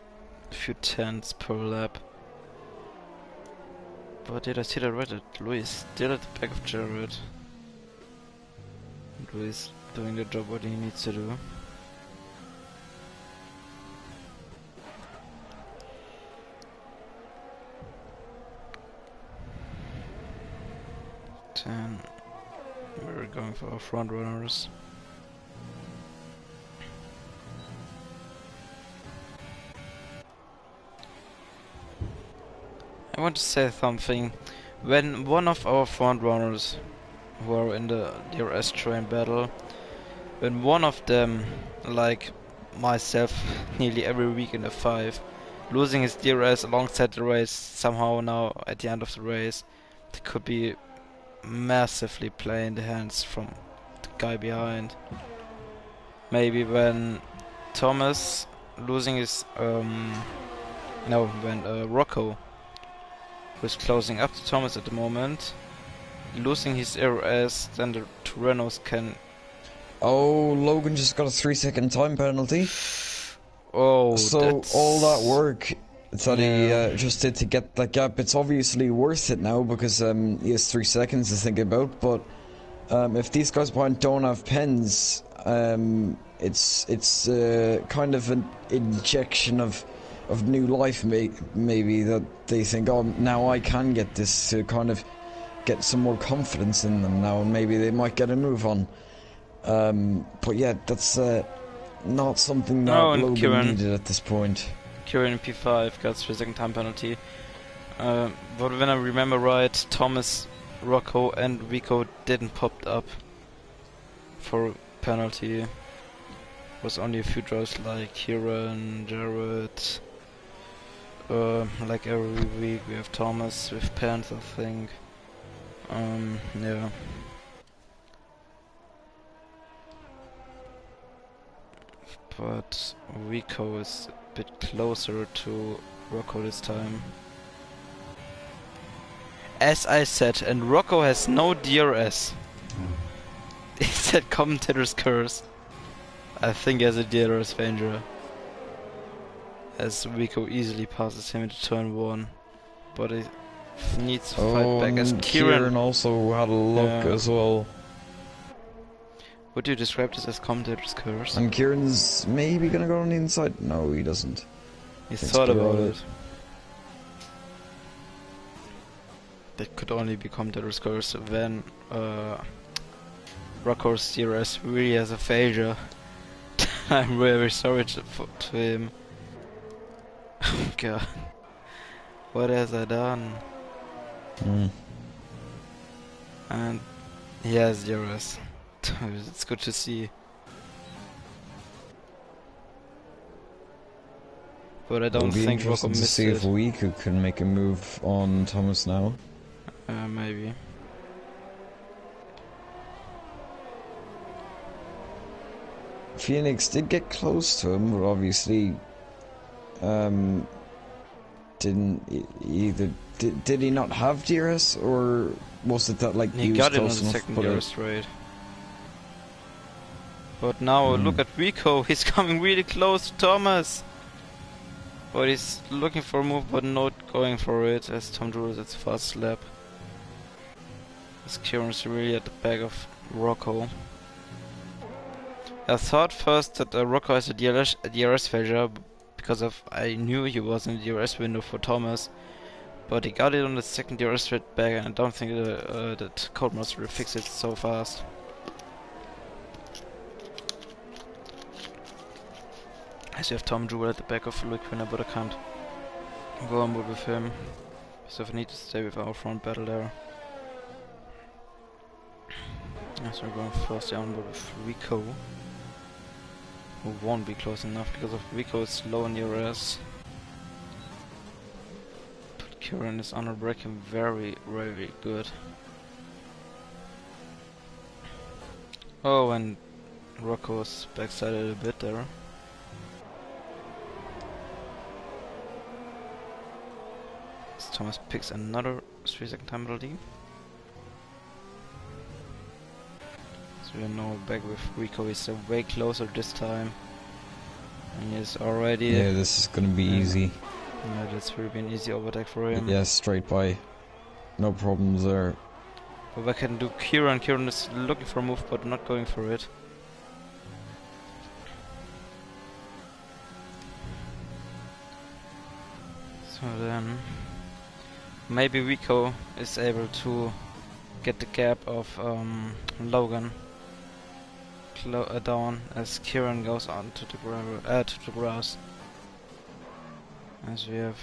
a few tenths per lap. But did I see that right? That Luis still at the back of Jared. Luis doing the job what he needs to do. Then we're going for our front runners. I want to say something. When one of our front runners who are in the DRS train battle, when one of them, like myself, nearly every week in the 5, losing his DRS alongside the race somehow now at the end of the race, it could be massively playing the hands from the guy behind. Maybe when Thomas losing his no, when Rocco was closing up to Thomas at the moment, losing his DRS, then the two Renaults can. Oh, Logan just got a 3-second time penalty. Oh, So that's all that work that he yeah. just did to get that gap, it's obviously worth it now because he has 3 seconds to think about. But if these guys behind don't have pens, it's kind of an injection of new life, maybe that they think, oh, now I can get this, to kind of get some more confidence in them now, and maybe they might get a move on. But yeah, that's not something that Oh, and Logan needed at this point. Kieran in P5 got 3-second time penalty. But when I remember right, Thomas, Rocco, and Rico didn't pop up for penalty. It was only a few drivers like Kieran, Jared. Like every week we have Thomas with pens, I think. Yeah. But Rico is a bit closer to Rocco this time. As I said, and Rocco has no DRS. He said commentator's curse. I think he has a DRS danger. As Rico easily passes him into turn 1. But he needs to fight back as And Kieran also had a look as well. Would you describe this as commentator's curse? And Kieran's maybe gonna go on the inside. No, he doesn't. He Thinks thought about it. it. That could only be commentator's curse when Rocco's DRS really has a failure. I'm very sorry to him. Oh god. What has I done? And he has DRS. It's good to see. But I don't think Rocco to missed see it. if Wiku can make a move on Thomas now. Maybe. Phoenix did get close to him, but obviously didn't either. Did he not have DRS, or was it that like He was got it on close the enough second to put gear it? straight. But now look at Rico, he's coming really close to Thomas. But he's looking for a move but not going for it as Tom Drew that's fast lap. As Kieran's really at the back of Rocco. I thought first that Rocco has a DRS failure because of I knew he was in the DRS window for Thomas. But he got it on the second DRS straight back and I don't think that Codemaster will fix it so fast. As you have Tom Jewell at the back of Luke Winner, but I can't go on board with him. So I need to stay with our front battle there. So we're going first down board with Rico, who won't be close enough because of Rico is slow in DRS. But Kieran is under braking very, very good. Oh, and Rocco's backsided a bit there. Thomas picks another 3-second time penalty. So So we're now back with Rico. He's way closer this time. And he's already... Yeah, this is gonna be easy. Yeah, that's really been an easy overtake for him. Yeah, straight by. No problems there. But I can do Kieran. Kieran is looking for a move but not going for it. So then... maybe Rico is able to get the gap of Logan down as Kieran goes on to the to the grass. As we have,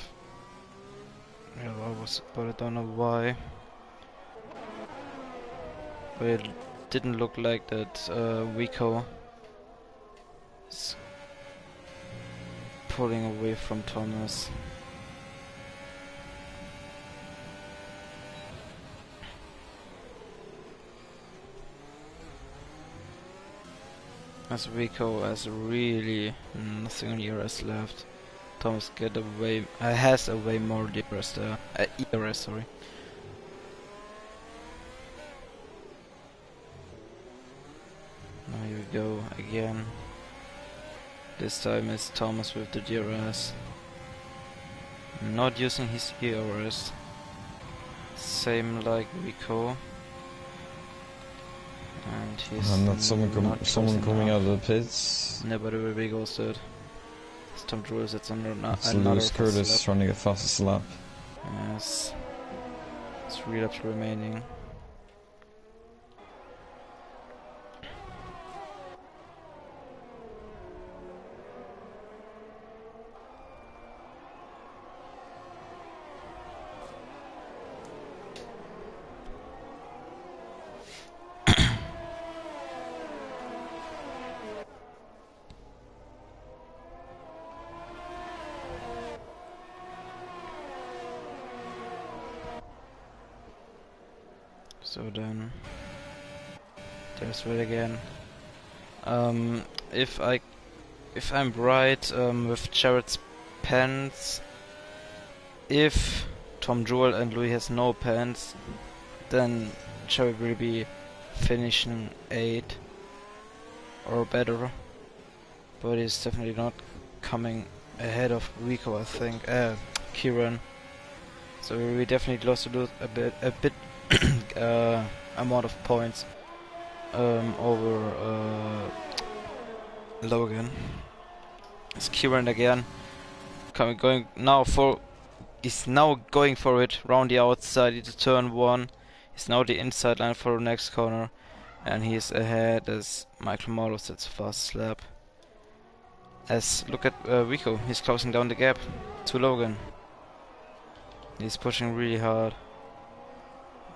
yeah, but I don't know why. But it didn't look like that Rico is pulling away from Thomas. As Rico has really nothing on ERS left. Thomas get away, has a way more DRS there. ERS, sorry. Now here we go again. This time it's Thomas with the DRS. Not using his ERS. Same like Rico. And he's And that's someone coming out of the pits. Nobody will be ghosted. It's Tom Drews, it's another Lewis Curtis lap. trying to get fastest lap. Yes. It's 3 laps remaining. So then, there's it again. If I'm right with Jared's pants, if Tom Jewell and Louis has no pants, then Jared will be finishing 8 or better. But he's definitely not coming ahead of Rico, I think. Kieran. So we definitely lost a bit amount of points over Logan. It's Kieran again. He's now going for it round the outside into turn 1. He's now the inside line for the next corner, and he's ahead as Michael Morris at the fastest lap. As look at Rico, he's closing down the gap to Logan. He's pushing really hard.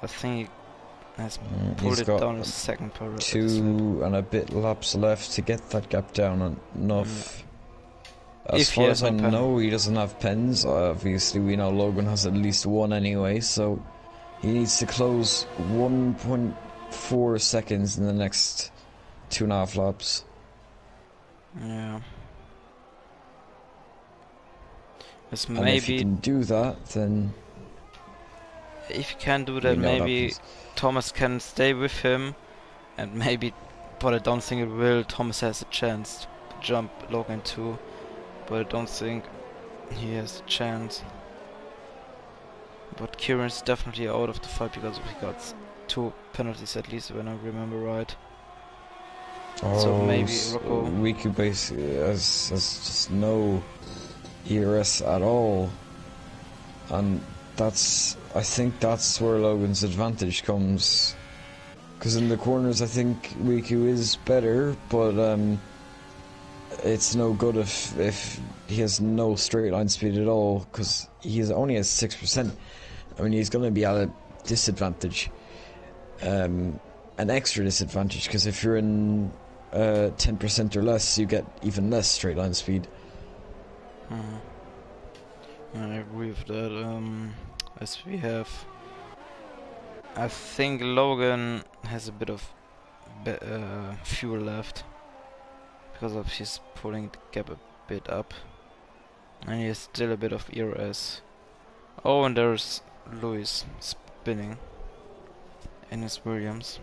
I think he has pulled it down a second per 2 and a bit laps left to get that gap down enough. As far as I know, he doesn't have pens. Obviously, we know Logan has at least 1 anyway, so he needs to close 1.4 seconds in the next 2.5 laps. Yeah. And if he can do that, then... If he can do that, maybe Thomas can stay with him, and maybe, but I don't think it will. Thomas has a chance to jump Logan too, but I don't think he has a chance. But Kieran's definitely out of the fight because he got 2 penalties at least, when I remember right. Oh, so maybe Rico basically has just no ERS at all, and I think that's where Logan's advantage comes, because in the corners I think Riku is better, but it's no good if he has no straight line speed at all, because he only has 6%. I mean, he's going to be at a disadvantage, an extra disadvantage, because if you're in 10% or less, you get even less straight line speed. I agree with that. As we have, I think Logan has a bit of fuel left because of his pulling the gap a bit up, and he has still a bit of ERS. Oh, and there's Louis spinning in his Williams.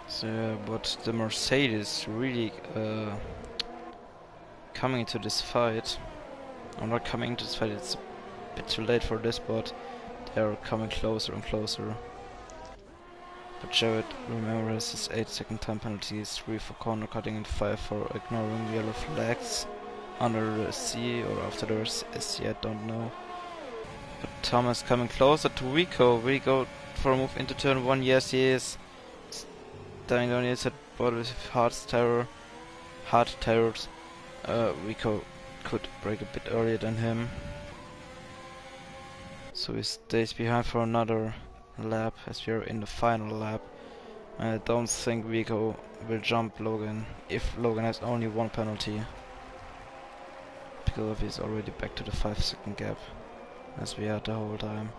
So, but the Mercedes really coming into this fight. I'm not coming into this fight, it's a bit too late for this, but they're coming closer and closer. But Jared, remember, has his 8-second time penalties, 3 for corner cutting and 5 for ignoring yellow flags. Under the C or after the SC, I don't know. But Thomas coming closer to Rico. Rico for a move into turn 1, yes he is. Standing down the inside board with hard terrors. Rico could break a bit earlier than him. So he stays behind for another lap as we are in the final lap. I don't think Rico will jump Logan if Logan has only one penalty. Because he's already back to the 5-second gap as we had the whole time.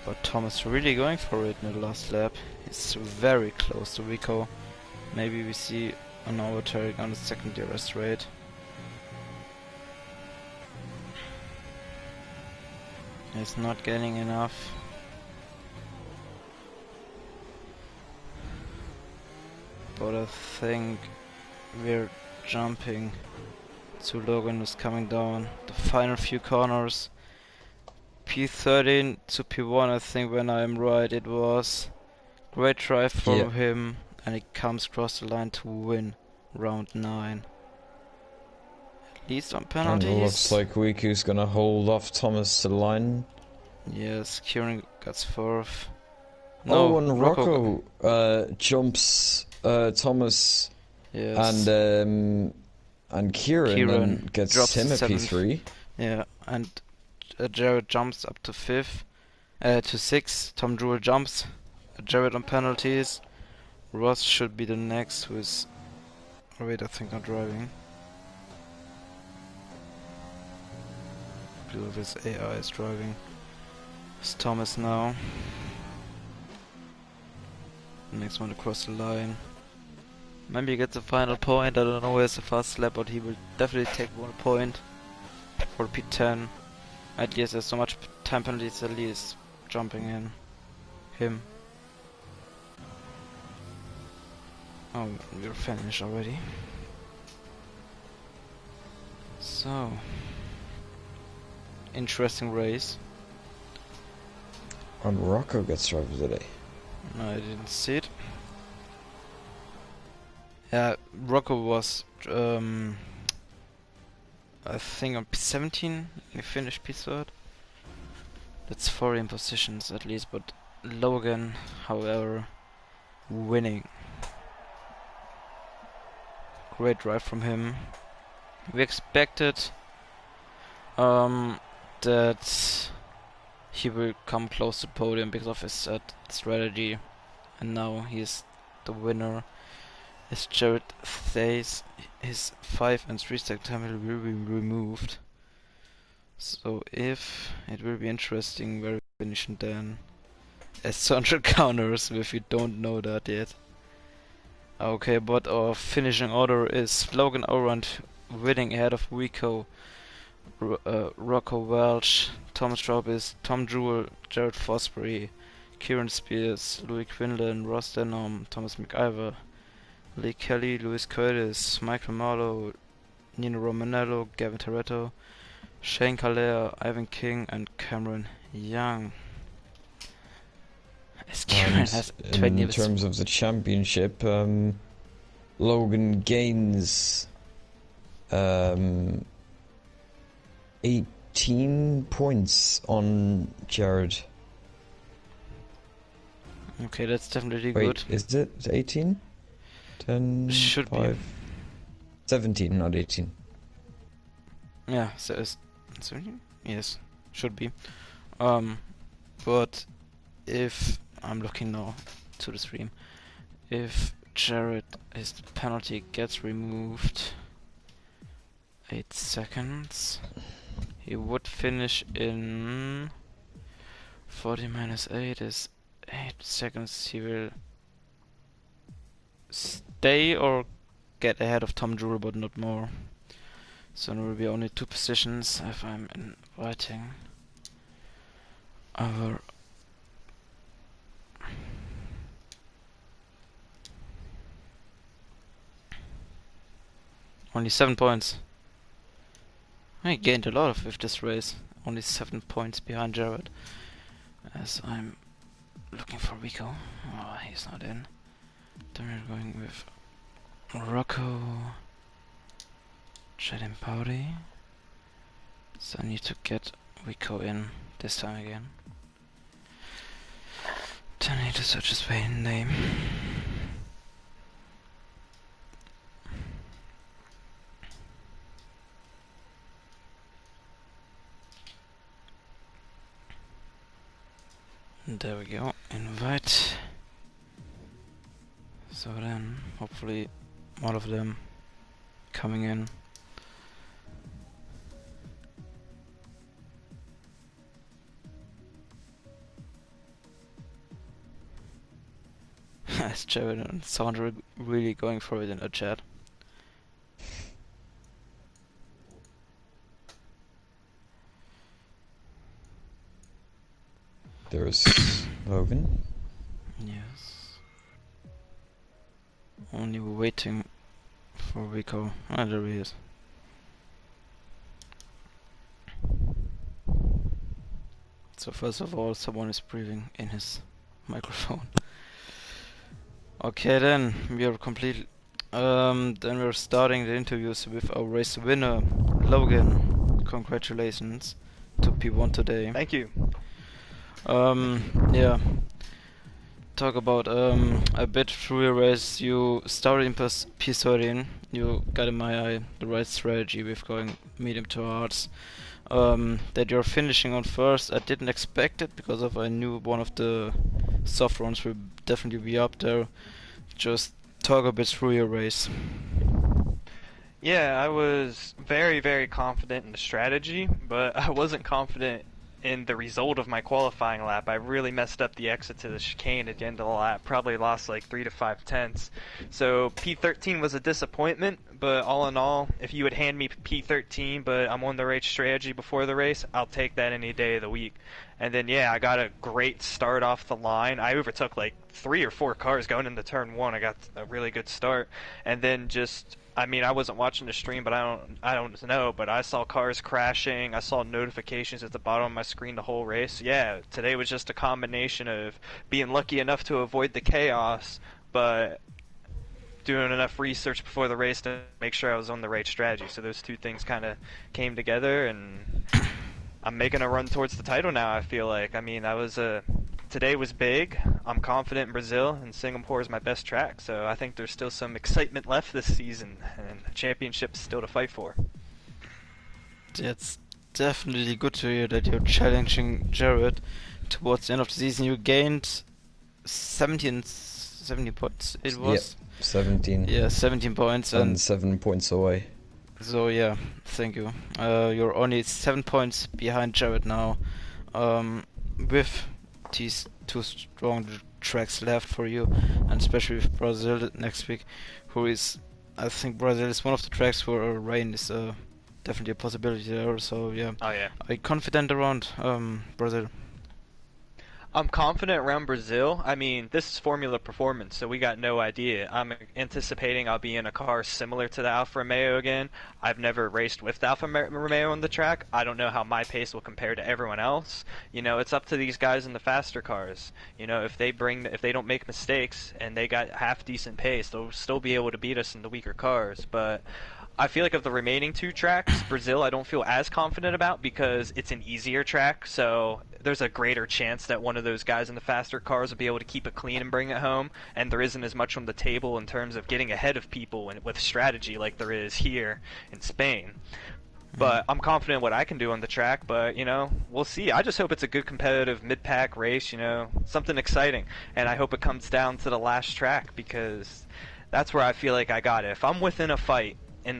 But Thomas really going for it in the last lap. He's very close to Rico. Maybe we see an overtaking on the second DRS rate. He's not getting enough. But I think we're jumping to Logan who's coming down. The final few corners. P13 to P1, I think when I'm right it was. Great drive from him and he comes across the line to win round 9. At least on penalties. And it looks like Riku's gonna hold off Thomas to the line. Yes, Kieran gets 4th. No, and Rocco jumps Thomas and Kieran and gets him a P3. Yeah, and Jared jumps up to 5th, to 6th. Tom Jewell jumps. Jared on penalties. Ross should be the next with... Oh wait, I think not driving. Because his AI is driving. It's Thomas now. Next one to cross the line. Maybe he gets the final point. I don't know where's the fast lap, but he will definitely take 1 point for P10. At least there's so much time penalties, at least jumping in him. Oh, we're finished already. So, interesting race. And Rocco gets driver today. No, I didn't see it. Yeah, Rocco was, I think on P17, he finished P3rd. That's 4 positions at least, but Logan, however, winning. Great drive from him. We expected that he will come close to the podium because of his strategy, and now he's the winner. As Jared says, his 5 and 3-second time will be removed. So if it will be interesting where we finish then as Sandra counters if you don't know that yet. Okay, but our finishing order is Logan Orant winning ahead of Rico, Rocco Welch, Thomas Traubis, Tom Jewell, Jared Fosbury, Kieran Spears, Louis Quinlan, Ross Denham, Thomas McIver, Lee Kelly, Louis Curtis, Michael Marlowe, Nino Romanello, Gavin Toretto, Shane Callear, Ivan King, and Cameron Young. As Kieran has 20 in terms of the championship, Logan gains 18 points on Jared. Okay, that's definitely Wait, good. is it 18? 10, should 5, be 17, not 18. Yeah, so it's 17? Yes, should be. But if I'm looking now to the stream, if Jared, his penalty gets removed 8 seconds, he would finish in 40 minus 8 is 8 seconds. He will stay or get ahead of Tom Jewell, but not more. So there will be only 2 positions if I'm inviting our Only 7 points. I gained a lot of with this race. Only 7 points behind Jared. As I'm looking for Rico. Oh, he's not in. Then we're going with Rocco, Jed and Powdy. So I need to get Rico in this time again. Then I need to search his name. There we go. Invite. So then, hopefully, all of them coming in. As Jared and Sandra really going for it in the chat. There's Logan. Yes. Only waiting for Rico. Ah, there he is. So first of all, someone is breathing in his microphone. Okay, then we are complete. Then we're starting the interviews with our race winner, Logan. Congratulations to P1 today. Thank you. Yeah. Talk about a bit through your race. You started in P13. You got in my eye the right strategy with going medium to hards. That you're finishing on first, I didn't expect it because I knew one of the soft runs will definitely be up there. Just talk a bit through your race. Yeah, I was very, very confident in the strategy, but I wasn't confident in the result of my qualifying lap. I really messed up the exit to the chicane at the end of the lap, probably lost like 3 to 5 tenths. So P13 was a disappointment, but all in all, if you would hand me P13 but I'm on the right strategy before the race, I'll take that any day of the week. And then yeah, I got a great start off the line. I overtook like 3 or 4 cars going into turn 1. I got a really good start. And then just I mean, I wasn't watching the stream, but I don't know, but I saw cars crashing. I saw notifications at the bottom of my screen the whole race. Yeah, today was just a combination of being lucky enough to avoid the chaos, but doing enough research before the race to make sure I was on the right strategy. So those two things kind of came together, and I'm making a run towards the title now, I feel like. I mean, today was big. I'm confident in Brazil, and Singapore is my best track, so I think there's still some excitement left this season, and the championship's still to fight for. It's definitely good to hear that you're challenging Jared towards the end of the season. You gained 17 points. It was. Yep, 17. Yeah, 17 points and 7 points away. So yeah, thank you. You're only 7 points behind Jared now. With these two strong tracks left for you, and especially with Brazil next week, I think Brazil is one of the tracks where rain is definitely a possibility there. So yeah, Oh yeah. I'm confident around Brazil. I'm confident around Brazil. I mean, this is Formula Performance, so we got no idea. I'm anticipating I'll be in a car similar to the Alfa Romeo again. I've never raced with the Alfa Romeo on the track. I don't know how my pace will compare to everyone else. You know, it's up to these guys in the faster cars. You know, if they don't make mistakes and they got half decent pace, they'll still be able to beat us in the weaker cars. But I feel like of the remaining two tracks, Brazil I don't feel as confident about because it's an easier track, so there's a greater chance that one of those guys in the faster cars will be able to keep it clean and bring it home, and there isn't as much on the table in terms of getting ahead of people and with strategy like there is here in Spain. But I'm confident what I can do on the track, but, you know, we'll see. I just hope it's a good competitive mid-pack race, you know, something exciting, and I hope it comes down to the last track because that's where I feel like I got it. If I'm within a fight on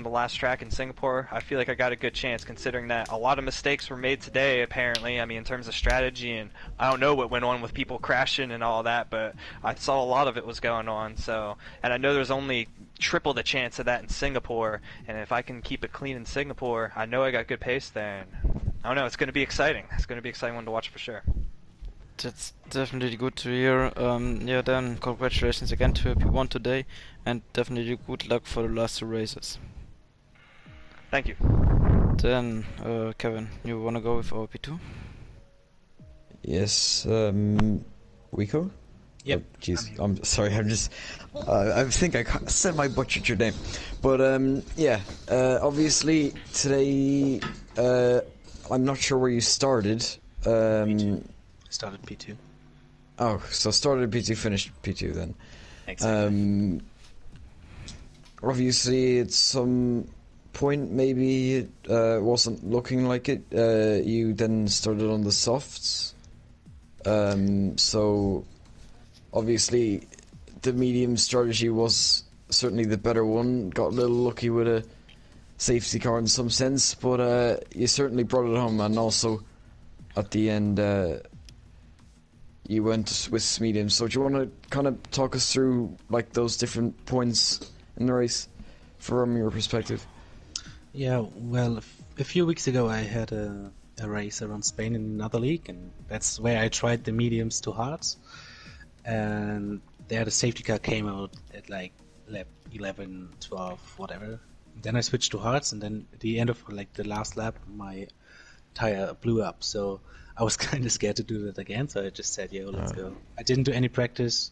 the last track in Singapore, I feel like I got a good chance considering that a lot of mistakes were made today apparently. I mean, in terms of strategy, and I don't know what went on with people crashing and all that, but I saw a lot of it was going on. So, and I know there's only triple the chance of that in Singapore, and if I can keep it clean in Singapore, I know I got good pace there. And I don't know, it's going to be exciting. It's going to be an exciting one to watch for sure. That's definitely good to hear. Yeah, then congratulations again to P1 today, and definitely good luck for the last two races. Thank you. Then, Kevin, you wanna go with our P2? Yes, Rico? Yep. Oh, jeez, I'm sorry, I'm just, I think I semi butchered your name. But, yeah, obviously, today, I'm not sure where you started. P2. Started P2. Oh, so started P2, finished P2 then. Exactly. Obviously, at some point, maybe it wasn't looking like it. You then started on the softs. So, obviously, the medium strategy was certainly the better one. Got a little lucky with a safety car in some sense, but you certainly brought it home. And also, at the end, you went with medium. So, do you want to kind of talk us through like those different points in the race from your perspective? Yeah, well, a few weeks ago I had a race around Spain in another league, and that's where I tried the mediums to hards. And there the safety car came out at like lap 11, 12, whatever. Then I switched to hards, and then at the end of like the last lap, my tire blew up. So I was kind of scared to do that again. So I just said, "Yo, let's go." I didn't do any practice,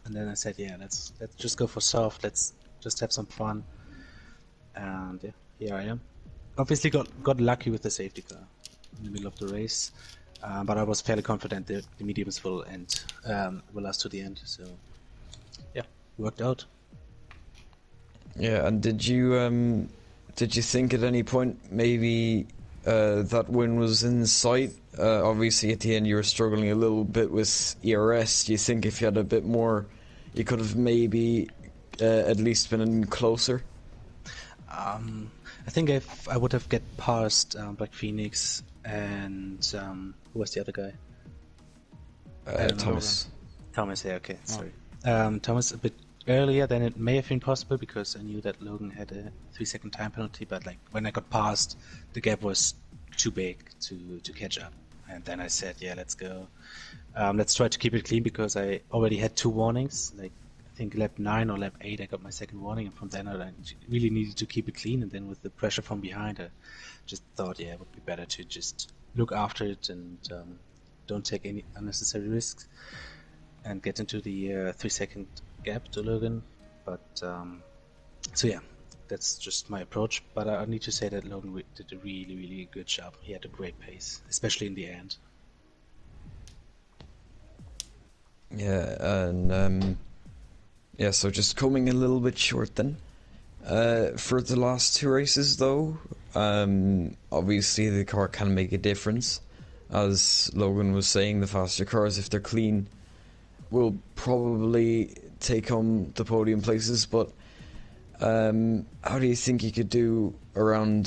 and then I said, "Yeah, let's just go for soft. Let's just have some fun." And yeah, here I am. Obviously, got lucky with the safety car in the middle of the race, but I was fairly confident that the mediums will end, will last to the end. So yeah, worked out. Yeah, and did you think at any point maybe that win was in sight? Obviously, at the end you were struggling a little bit with ERS. Do you think if you had a bit more, you could have maybe at least been in closer? I think if I would have get past Black Phoenix and who was the other guy? Thomas. Thomas, yeah, okay, sorry. Thomas a bit earlier, then it may have been possible because I knew that Logan had a 3-second time penalty, but like when I got past, the gap was too big to catch up. And then I said, yeah, let's go. Let's try to keep it clean because I already had 2 warnings. Like I think lap 9 or lap 8, I got my second warning, and from then on, I really needed to keep it clean. And then with the pressure from behind, I just thought, yeah, it would be better to just look after it and don't take any unnecessary risks and get into the 3-second gap to Logan. But so yeah, that's just my approach. But I need to say that Logan did a really, really good job. He had a great pace, especially in the end. Yeah, and yeah, so just coming a little bit short then. For the last 2 races though, obviously the car can make a difference. As Logan was saying, the faster cars, if they're clean, will probably take home the podium places, but how do you think you could do around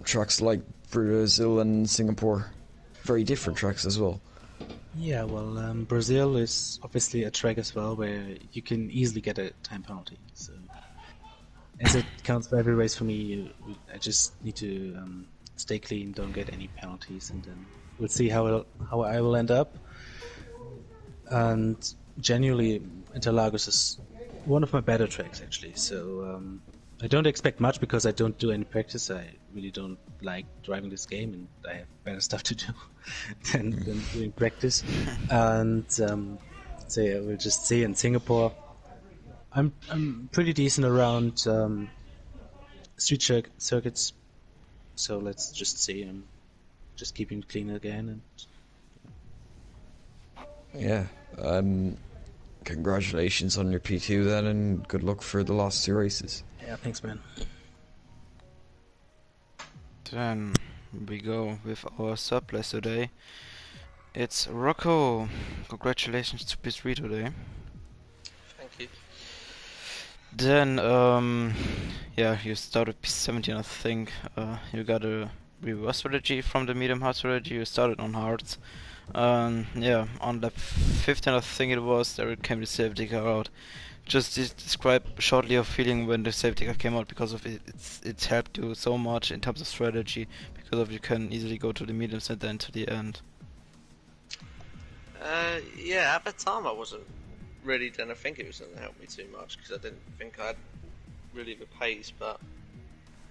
tracks like Brazil and Singapore? Very different tracks as well. Yeah, well, Brazil is obviously a track as well where you can easily get a time penalty. So, as it counts for every race for me, I just need to stay clean, don't get any penalties, and then we'll see how I will end up. And genuinely, Interlagos is one of my better tracks actually. So I don't expect much because I don't do any practice. I really don't like driving this game, and I have better stuff to do than doing practice. And so yeah, we'll just see. In Singapore, I'm pretty decent around street circuits. So let's just see. I'm just keeping it clean again. And Yeah. Congratulations on your P2 then, and good luck for the last 2 races. yeah, thanks, man. Then we go with our sub place today. It's Rocco. Congratulations to P3 today. Thank you. Then, yeah, you started P17, I think. You got a reverse strategy from the medium hard strategy. You started on hards. Yeah, on lap 15, I think it was, there came the safety car out. Just describe shortly your feeling when the safety car came out, because of it's helped you so much in terms of strategy, because of you can easily go to the mediums and then to the end. Yeah, at the time I wasn't didn't think it was going to help me too much because I didn't think I had really the pace. But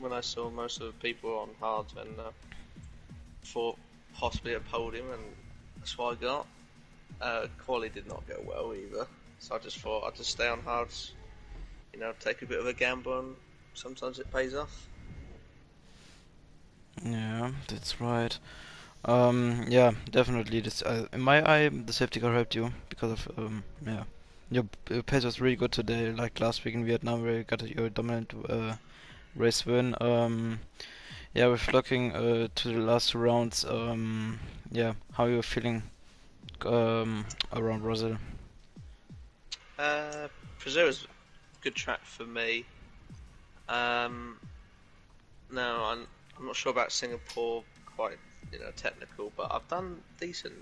when I saw most of the people on hards, then thought possibly I pulled him, and that's what I got. Quali did not go well either, so I just thought I'd just stay on hards. Take a bit of a gamble, and sometimes it pays off. Yeah, that's right. Yeah, definitely. This, in my eye, the safety car helped you because of yeah, your pace was really good today. Like last week in Vietnam, where you got your dominant race win. Yeah, with looking to the last rounds. Yeah, how you feeling around Brazil? Brazil was a good track for me. Um, no, I'm not sure about Singapore. Quite technical, but I've done decent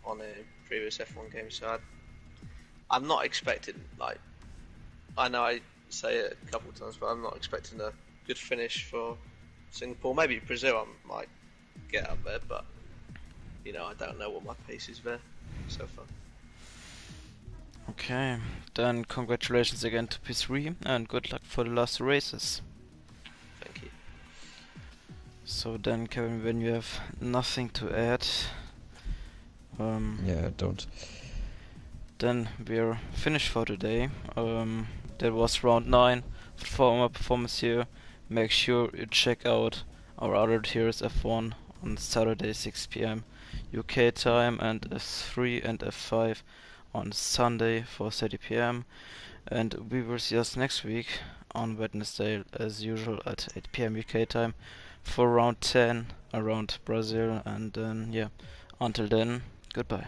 on a previous F1 game, so I'm not expecting I know I say it a couple of times, but I'm not expecting a good finish for Singapore. Maybe Brazil I might get up there, but I don't know what my pace is there so far. Okay, then congratulations again to P3 and good luck for the last races. Thank you. So then, Kevin, when you have nothing to add, Yeah, don't. then we're finished for today. That was round 9 for my performance here. Make sure you check out our other tiers F1 on Saturday 6 p.m. UK time and F3 and F5 on Sunday 4:30 p.m. And we will see us next week on Wednesday as usual at 8 p.m. UK time for round 10 around Brazil. And then, yeah, until then, goodbye.